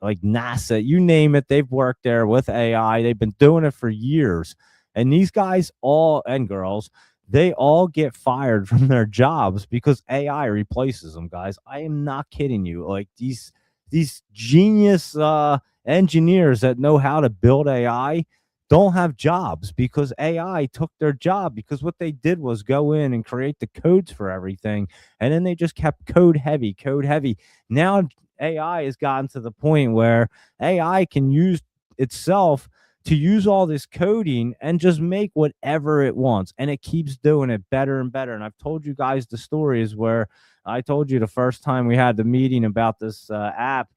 like NASA, you name it, they've worked there with AI. They've been doing it for years. And these guys all and girls, they all get fired from their jobs because AI replaces them, guys. I am not kidding you. Like these genius engineers that know how to build AI don't have jobs because AI took their job, because what they did was go in and create the codes for everything, and then they just kept code heavy. Now AI has gotten to the point where AI can use itself to use all this coding and just make whatever it wants, and it keeps doing it better and better. And I've told you guys the stories where I told you the first time we had the meeting about this app,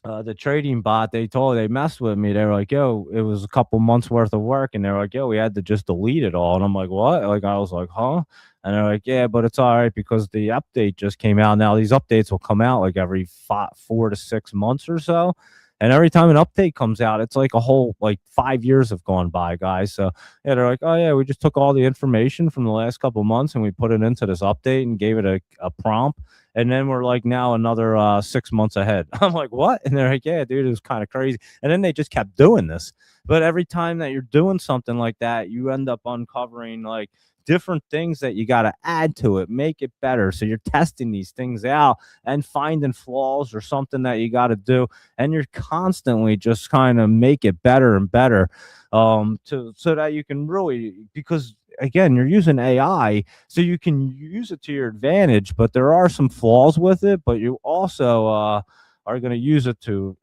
the trading bot. They messed with me. They were like, yo, it was a couple months worth of work, and they were like, yo, we had to just delete it all. And I'm like, what? Like, I was like, huh? And they're like, yeah, but it's all right because the update just came out. Now these updates will come out like every 4 to 6 months or so. And every time an update comes out, it's like a whole like 5 years have gone by, guys. So yeah, they're like, oh yeah, we just took all the information from the last couple months and we put it into this update and gave it a prompt. And then we're like now another 6 months ahead. I'm like, what? And they're like, yeah, dude, it was kind of crazy. And then they just kept doing this. But every time that you're doing something like that, you end up uncovering like different things that you got to add to it, make it better. So you're testing these things out and finding flaws or something that you got to do. And you're constantly just kind of make it better and better, so that you can really, because again, you're using AI, so you can use it to your advantage, but there are some flaws with it. But you also are going to use it to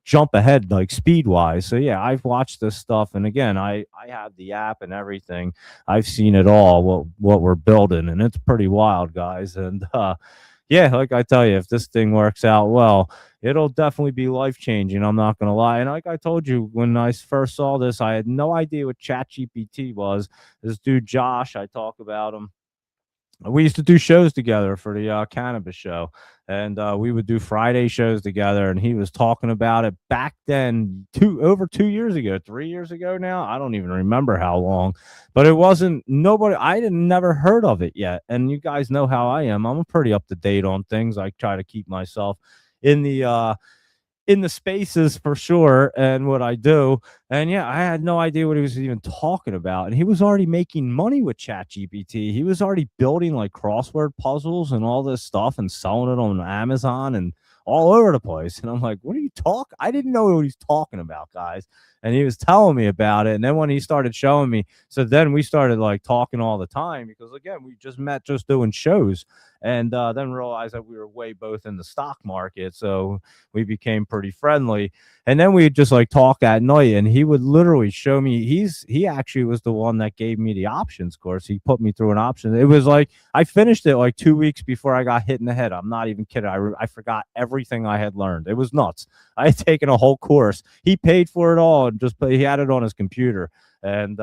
jump ahead, like speed wise. So yeah, I've watched this stuff, and again, I have the app and everything. I've seen it all, what we're building, and it's pretty wild, guys. And yeah, like I tell you, if this thing works out well, it'll definitely be life changing. I'm not gonna lie. And like I told you, when I first saw this, I had no idea what ChatGPT was. This dude Josh, I talk about him. We used to do shows together for the cannabis show, and we would do Friday shows together. And he was talking about it back then, over 2 years ago, 3 years ago now. I don't even remember how long, but it wasn't nobody. I didn't never heard of it yet. And you guys know how I am. I'm pretty up to date on things. I try to keep myself in the spaces for sure, and what I do. And yeah, I had no idea what he was even talking about. And he was already making money with ChatGPT. He was already building like crossword puzzles and all this stuff and selling it on Amazon and all over the place. And I'm like, what are you talking? I didn't know what he's talking about, guys. And he was telling me about it. And then when he started showing me, so then we started like talking all the time, because again, we just met just doing shows, and then realized that we were way both in the stock market. So we became pretty friendly. And then we just like talk at night, and he would literally show me. He actually was the one that gave me the options course. He put me through an option. It was like I finished it like 2 weeks before I got hit in the head. I'm not even kidding. I forgot everything I had learned. It was nuts. I had taken a whole course. He paid for it all, and just he had it on his computer. And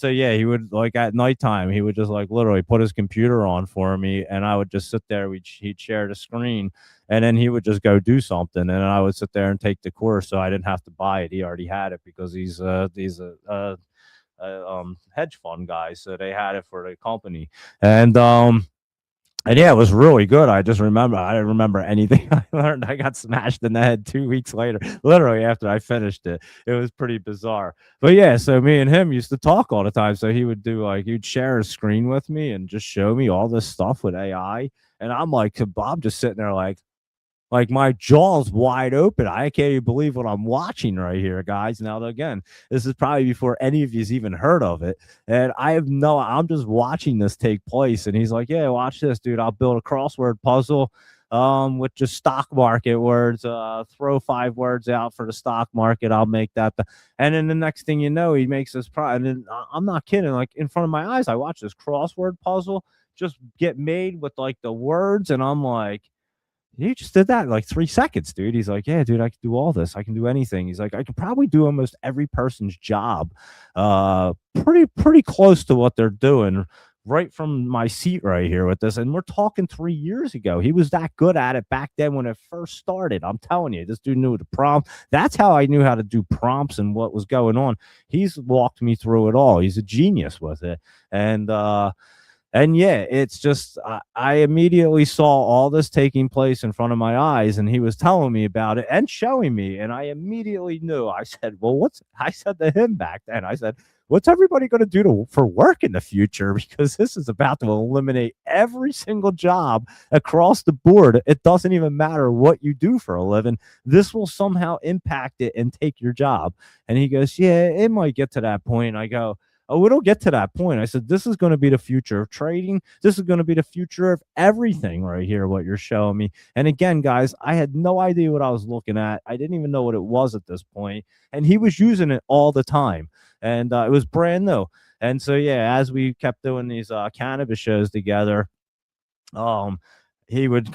so yeah, he would like at nighttime, he would just like literally put his computer on for me, and I would just sit there. He'd share the screen, and then he would just go do something, and I would sit there and take the course, so I didn't have to buy it. He already had it because he's a hedge fund guy, so they had it for the company. And And yeah, it was really good. I didn't remember anything I learned. I got smashed in the head 2 weeks later, literally after I finished it. It was pretty bizarre. But yeah, so me and him used to talk all the time. So he'd share his screen with me and just show me all this stuff with AI. And I'm like, I'm just sitting there like my jaw's wide open. I can't even believe what I'm watching right here, guys. Now, again, this is probably before any of you's even heard of it. And I'm just watching this take place. And he's like, yeah, watch this, dude. I'll build a crossword puzzle with just stock market words, throw 5 words out for the stock market. I'll make that. And then the next thing you know, he makes this and then I'm not kidding. Like in front of my eyes, I watch this crossword puzzle just get made with like the words. And I'm like, you just did that in like 3 seconds, dude. He's like, yeah, dude, I can do all this. I can do anything. He's like, I could probably do almost every person's job, pretty close to what they're doing right from my seat right here with this. And we're talking 3 years ago. He was that good at it back then when it first started. I'm telling you, this dude knew the prompt. That's how I knew how to do prompts and what was going on. He's walked me through it all. He's a genius with it. And yeah, it's just I immediately saw all this taking place in front of my eyes, and he was telling me about it and showing me, and I immediately knew. I said, "Well, I said to him back then. I said, "What's everybody going to do for work in the future? Because this is about to eliminate every single job across the board. It doesn't even matter what you do for a living. This will somehow impact it and take your job." And he goes, "Yeah, it might get to that point." I go, "Oh, it'll get to that point." I said, "This is going to be the future of trading. This is going to be the future of everything right here, what you're showing me." And again, guys, I had no idea what I was looking at. I didn't even know what it was at this point. And he was using it all the time. And it was brand new. And so, yeah, as we kept doing these cannabis shows together, um, he would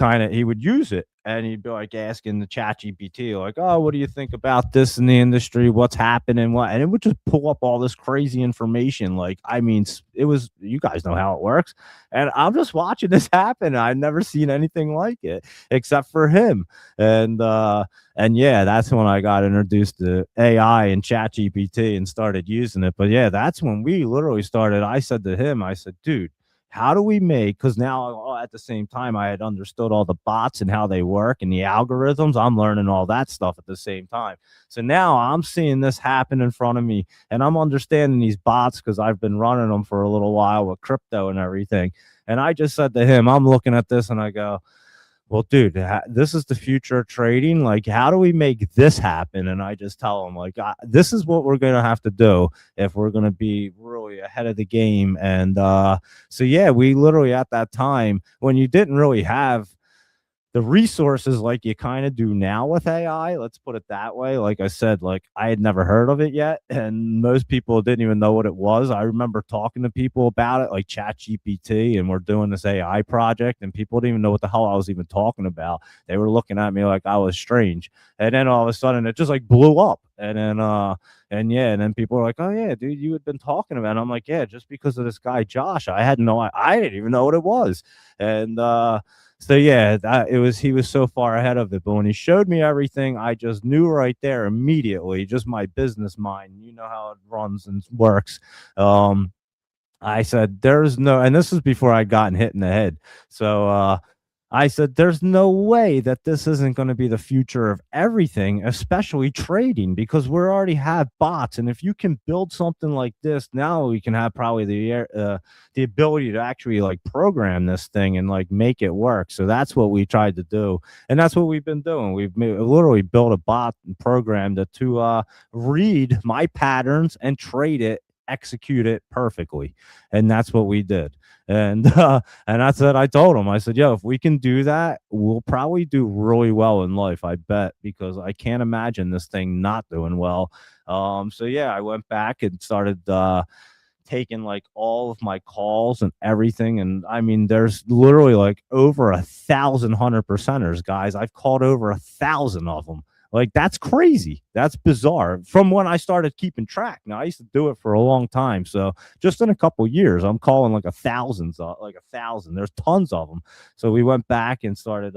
use it, and he'd be like asking the chat GPT, like, "Oh, what do you think about this in the industry? What's happening? What?" And it would just pull up all this crazy information. Like, I mean, it was, you guys know how it works. And I'm just watching this happen. I've never seen anything like it except for him. And yeah, that's when I got introduced to AI and chat GPT and started using it. But yeah, that's when we literally started. I said to him, I said, "Dude, how do we make," because now at the same time I had understood all the bots and how they work and the algorithms. I'm learning all that stuff at the same time. So now I'm seeing this happen in front of me, and I'm understanding these bots because I've been running them for a little while with crypto and everything. And I just said to him, I'm looking at this and I go, "Well, dude, this is the future of trading. Like, how do we make this happen?" And I just tell them, like, this is what we're going to have to do if we're going to be really ahead of the game. And so, yeah, we literally at that time, when you didn't really have the resources like you kind of do now with AI, let's put it that way. Like I said, like I had never heard of it yet, and most people didn't even know what it was. I remember talking to people about it, like ChatGPT, and we're doing this AI project, and people didn't even know what the hell I was even talking about. They were looking at me like I was strange, and then all of a sudden it just like blew up, and then people were like, "Oh yeah, dude, you had been talking about it." And I'm like, "Yeah, just because of this guy Josh, I didn't even know what it was," and so yeah, he was so far ahead of it. But when he showed me everything, I just knew right there immediately, just my business mind, you know how it runs and works. I said, "There's no," and this is before I'd gotten hit in the head. So I said, "There's no way that this isn't going to be the future of everything, especially trading, because we already have bots. And if you can build something like this, now we can have probably the ability to actually like program this thing and like make it work." So that's what we tried to do, and that's what we've been doing. We've literally built a bot and programmed it to read my patterns and trade it, execute it perfectly, and that's what we did. And that's what I told him. I said, "Yo, if we can do that, we'll probably do really well in life, I bet, because I can't imagine this thing not doing well." So yeah, I went back and started taking like all of my calls and everything. And I mean, there's literally like over 1,000 100%ers, guys. I've called over 1,000 of them. Like, that's crazy. That's bizarre. From when I started keeping track. Now, I used to do it for a long time. So just in a couple years, I'm calling like 1,000. There's tons of them. So we went back and started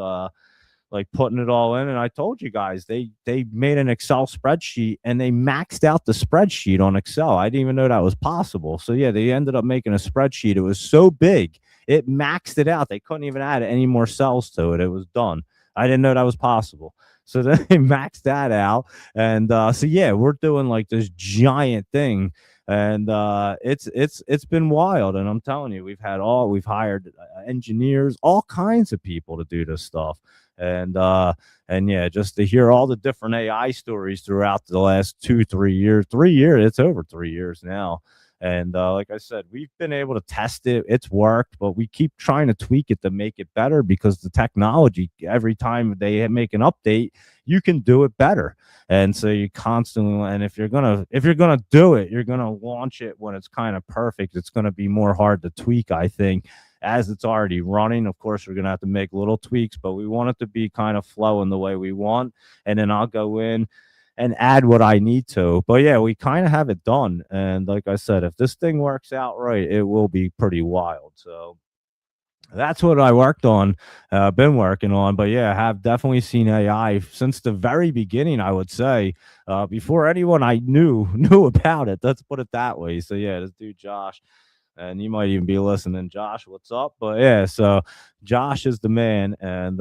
like putting it all in. And I told you guys, they made an Excel spreadsheet and they maxed out the spreadsheet on Excel. I didn't even know that was possible. So yeah, they ended up making a spreadsheet. It was so big. it maxed it out. They couldn't even add any more cells to it. It was done. I didn't know that was possible. So then they maxed that out. And so yeah, we're doing like this giant thing. And it's been wild. And I'm telling you, we've hired engineers, all kinds of people to do this stuff. And yeah, just to hear all the different AI stories throughout the last 2 3 years. 3 years, it's over 3 years now. And like I said, we've been able to test it. It's worked, but we keep trying to tweak it to make it better because the technology, every time they make an update, you can do it better. And so you constantly, and if you're gonna do it, you're gonna launch it when it's kind of perfect. It's gonna be more hard to tweak, I think, as it's already running. Of course, we're gonna have to make little tweaks, but we want it to be kind of flowing the way we want. And then I'll go in and add what I need to. But yeah, we kind of have it done. And like I said, if this thing works out right, it will be pretty wild. So that's what I worked on, been working on. But yeah, I have definitely seen AI since the very beginning, I would say, before anyone I knew knew about it. Let's put it that way. So yeah, this dude Josh, and you might even be listening. Josh, what's up? But yeah, so Josh is the man, and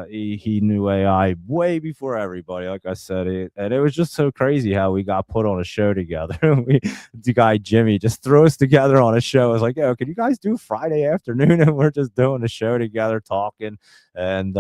he knew AI way before everybody. Like I said, and it was just so crazy how we got put on a show together. The guy Jimmy just threw us together on a show. I was like, "Yo, can you guys do Friday afternoon?" And we're just doing a show together, talking, and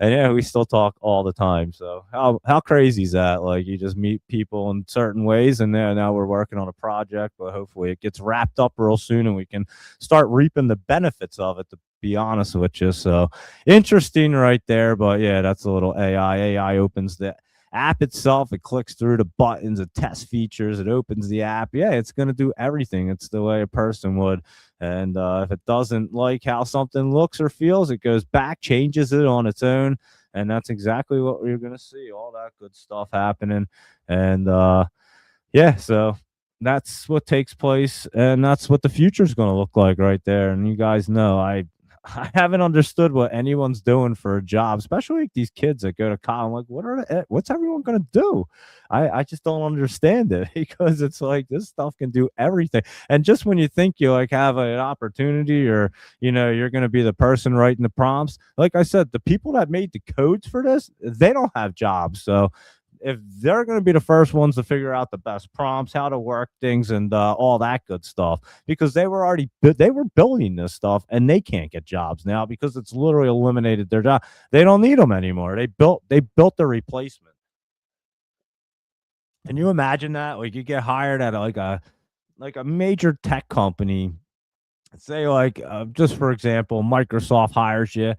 and yeah, we still talk all the time. So how crazy is that? Like you just meet people in certain ways, and now we're working on a project, but hopefully it gets wrapped up real soon, and we can start reaping the benefits of it. To be honest with you, so interesting right there. But yeah, that's a little AI. AI opens the app itself. It clicks through the buttons, it tests features, it opens the app. Yeah, it's gonna do everything. It's the way a person would. And if it doesn't like how something looks or feels, it goes back, changes it on its own. And that's exactly what we're going to see. All that good stuff happening. And yeah, so that's what takes place. And that's what the future is going to look like right there. And you guys know, I haven't understood what anyone's doing for a job, especially like these kids that go to college. I'm like, what's everyone going to do? I just don't understand it because it's like this stuff can do everything. And just when you think you like have an opportunity or, you're going to be the person writing the prompts, like I said, the people that made the codes for this, they don't have jobs. So if they're going to be the first ones to figure out the best prompts, how to work things, and all that good stuff, because they were building this stuff and they can't get jobs now because it's literally eliminated their job. They don't need them anymore. They built the replacement. Can you imagine that? Like you get hired at like a major tech company, say like just for example, Microsoft hires you.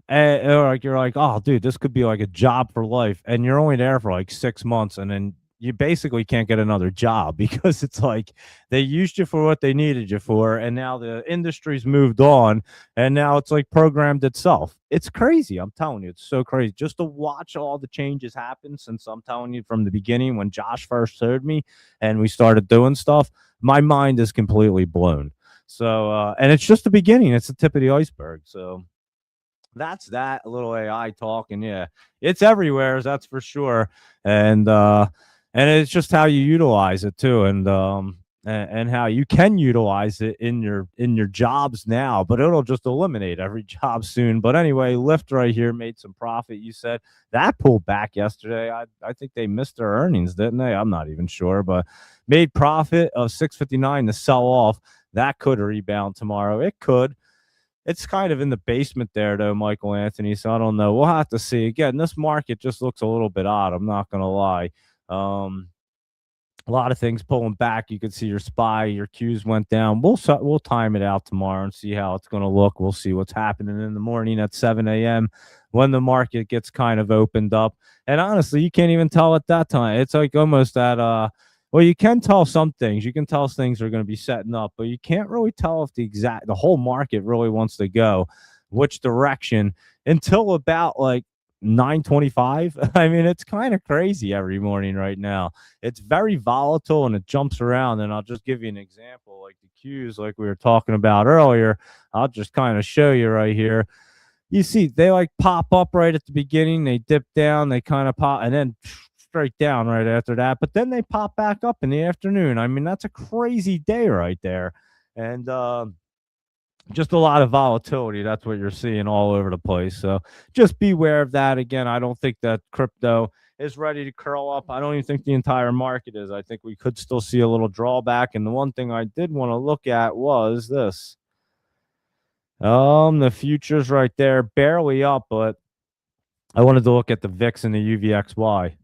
Or like you're like, oh, dude, this could be like a job for life, and you're only there for like 6 months, and then you basically can't get another job because it's like they used you for what they needed you for, and now the industry's moved on, and now it's like programmed itself. It's crazy. I'm telling you, it's so crazy just to watch all the changes happen since I'm telling you from the beginning when Josh first showed me and we started doing stuff. My mind is completely blown. So, and it's just the beginning. It's the tip of the iceberg. So that's that a little AI talk, and yeah, it's everywhere, that's for sure. And it's just how you utilize it too, and how you can utilize it in your jobs now, but it'll just eliminate every job soon. But anyway, Lyft right here made some profit. You said that pulled back yesterday. I think they missed their earnings, didn't they? I'm not even sure, but made profit of 659 to sell off. That could rebound tomorrow. It could. It's kind of in the basement there, though, Michael Anthony. So I don't know. We'll have to see. Again, this market just looks a little bit odd. I'm not going to lie. A lot of things pulling back. You can see your SPY, your Qs went down. We'll time it out tomorrow and see how it's going to look. We'll see what's happening in the morning at 7 a.m. when the market gets kind of opened up. And honestly, you can't even tell at that time. It's like almost at well, you can tell some things. You can tell things are going to be setting up, but you can't really tell if the whole market really wants to go which direction until about like 9:25. I mean, it's kind of crazy every morning right now. It's very volatile and it jumps around. And I'll just give you an example, like the Qs, like we were talking about earlier. I'll just kind of show you right here. You see, they like pop up right at the beginning, they dip down, they kind of pop, and then straight down right after that. But then they pop back up in the afternoon. I mean, that's a crazy day right there. And just a lot of volatility. That's what you're seeing all over the place. So just beware of that. Again, I don't think that crypto is ready to curl up. I don't even think the entire market is. I think we could still see a little drawback. And the one thing I did want to look at was this. The futures right there, barely up, but I wanted to look at the VIX and the UVXY.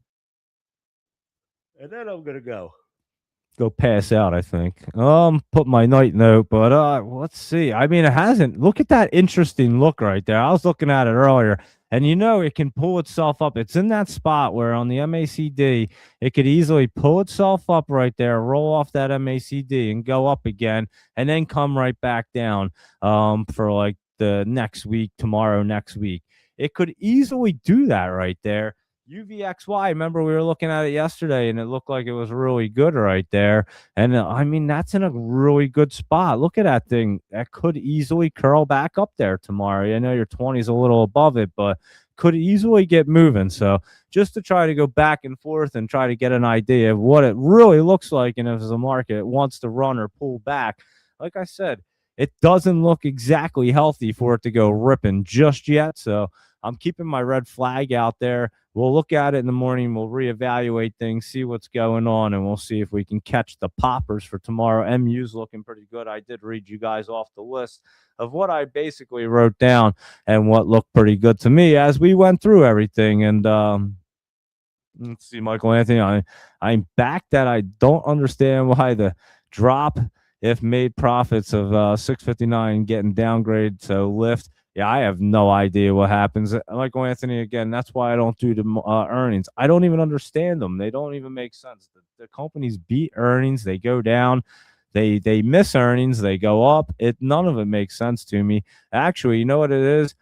And then I'm gonna go pass out, I think. Put my night note, but let's see. I mean, it hasn't. Look at that interesting look right there. I was looking at it earlier, and it can pull itself up. It's in that spot where on the MACD, it could easily pull itself up right there, roll off that MACD and go up again, and then come right back down for like the next week, tomorrow, next week. It could easily do that right there. UVXY, remember we were looking at it yesterday and it looked like it was really good right there. And I mean, that's in a really good spot. Look at that thing. That could easily curl back up there tomorrow. I know your 20 is a little above it, but could easily get moving. So just to try to go back and forth and try to get an idea of what it really looks like and if the market wants to run or pull back. Like I said, it doesn't look exactly healthy for it to go ripping just yet. So I'm keeping my red flag out there. We'll look at it in the morning. We'll reevaluate things, see what's going on, and we'll see if we can catch the poppers for tomorrow. MU's looking pretty good. I did read you guys off the list of what I basically wrote down and what looked pretty good to me as we went through everything. And let's see, Michael Anthony, I'm back that I don't understand why the drop if made profits of 659 getting downgraded to Lyft. Yeah, I have no idea what happens. Michael Anthony, again, that's why I don't do the earnings. I don't even understand them. They don't even make sense. The companies beat earnings, they go down. They miss earnings, they go up. None of it makes sense to me. Actually, you know what it is?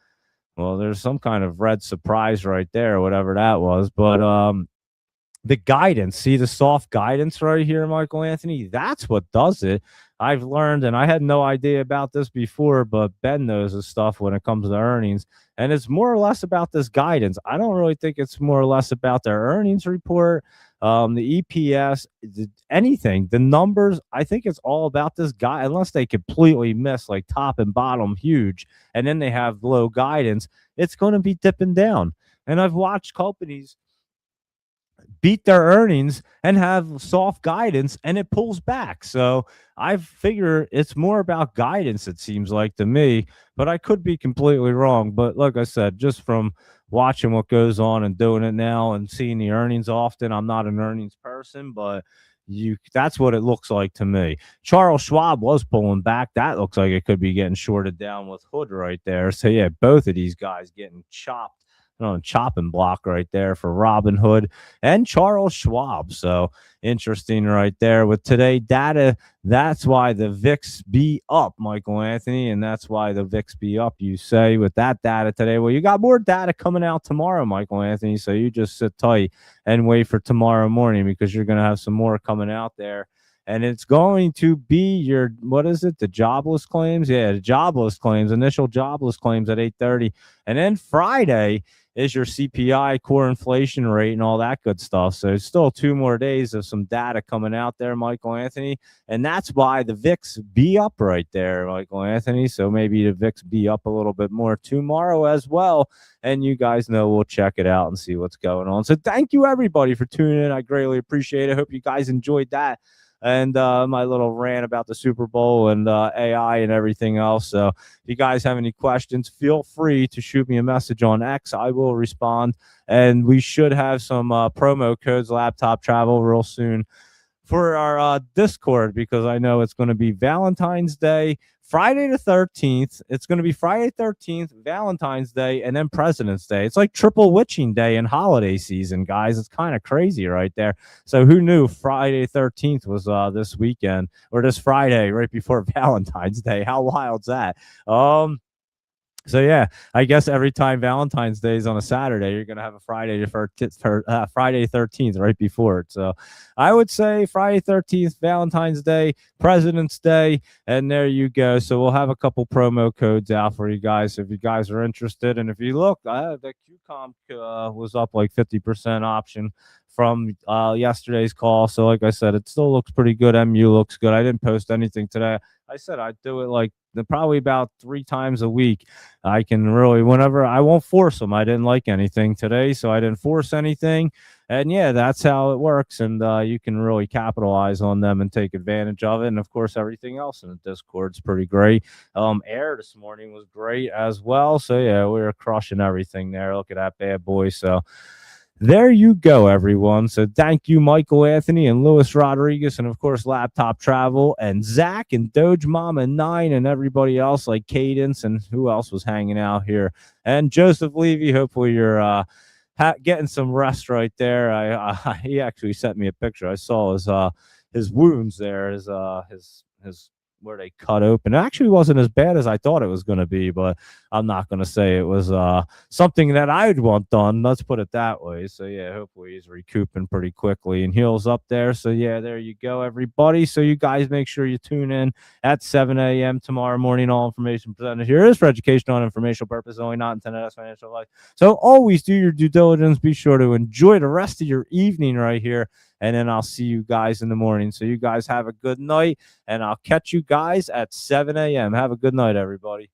Well, there's some kind of red surprise right there, whatever that was. But the guidance, see the soft guidance right here, Michael Anthony, that's what does it. I've learned, and I had no idea about this before, but Ben knows this stuff when it comes to earnings. And it's more or less about this guidance. I don't really think it's more or less about their earnings report, the EPS, anything, the numbers. I think it's all about this guy, unless they completely miss like top and bottom huge, and then they have low guidance, it's going to be dipping down. And I've watched companies beat their earnings and have soft guidance and it pulls back. So I figure it's more about guidance, it seems like to me, but I could be completely wrong. But like I said, just from watching what goes on and doing it now and seeing the earnings often, I'm not an earnings person, but that's what it looks like to me. Charles Schwab was pulling back. That looks like it could be getting shorted down with Hood right there. So yeah, both of these guys getting chopped on chopping block right there for Robinhood and Charles Schwab. So interesting right there with today data. That's why the VIX be up, Michael Anthony, and that's why the VIX be up, you say, with that data today. Well, you got more data coming out tomorrow, Michael Anthony, so you just sit tight and wait for tomorrow morning because you're going to have some more coming out there. And it's going to be your, what is it, the jobless claims? Yeah, the jobless claims, initial jobless claims at 8:30. And then Friday is your CPI, core inflation rate, and all that good stuff. So it's still 2 more days of some data coming out there, Michael Anthony. And that's why the VIX be up right there, Michael Anthony. So maybe the VIX be up a little bit more tomorrow as well. And you guys know we'll check it out and see what's going on. So thank you, everybody, for tuning in. I greatly appreciate it. I hope you guys enjoyed that. And my little rant about the Super Bowl and AI and everything else. So if you guys have any questions, feel free to shoot me a message on X. I will respond. And we should have some promo codes, laptop travel, real soon for our Discord, because I know it's going to be Valentine's Day, Friday the 13th. It's going to be Friday 13th, Valentine's Day, and then President's Day. It's like triple witching day in holiday season, guys. It's kind of crazy right there. So who knew Friday 13th was this weekend, or this Friday right before Valentine's Day? How wild's that? So yeah, I guess every time Valentine's Day is on a Saturday, you're gonna have a Friday for Friday 13th right before it. So I would say Friday 13th, Valentine's Day, President's Day, and there you go. So we'll have a couple promo codes out for you guys if you guys are interested. And if you look, the QCOM was up like 50% option from yesterday's call. So like I said, it still looks pretty good. MU looks good. I didn't post anything today. I said I do it like probably about 3 times a week. I can really, whenever I won't force them. I didn't like anything today, so I didn't force anything. And yeah, that's how it works. And you can really capitalize on them and take advantage of it. And of course, everything else in the Discord's pretty great. Air this morning was great as well. So yeah, we were crushing everything there. Look at that bad boy. So there you go, everyone. So thank you, Michael Anthony and Luis Rodriguez, and of course, Laptop Travel and Zach and Doge Mama 9 and everybody else like Cadence and who else was hanging out here. And Joseph Levy, hopefully you're getting some rest right there. He actually sent me a picture. I saw his wounds there, his where they cut open. It actually wasn't as bad as I thought it was going to be, but I'm not going to say it was something that I'd want done. Let's put it that way. So yeah, hopefully he's recouping pretty quickly and heals up there. So yeah, there you go, everybody. So you guys make sure you tune in at 7 a.m. tomorrow morning. All information presented here is for educational and informational purposes only, not intended as financial advice. So always do your due diligence. Be sure to enjoy the rest of your evening right here. And then I'll see you guys in the morning. So you guys have a good night, and I'll catch you guys at 7 a.m. Have a good night, everybody.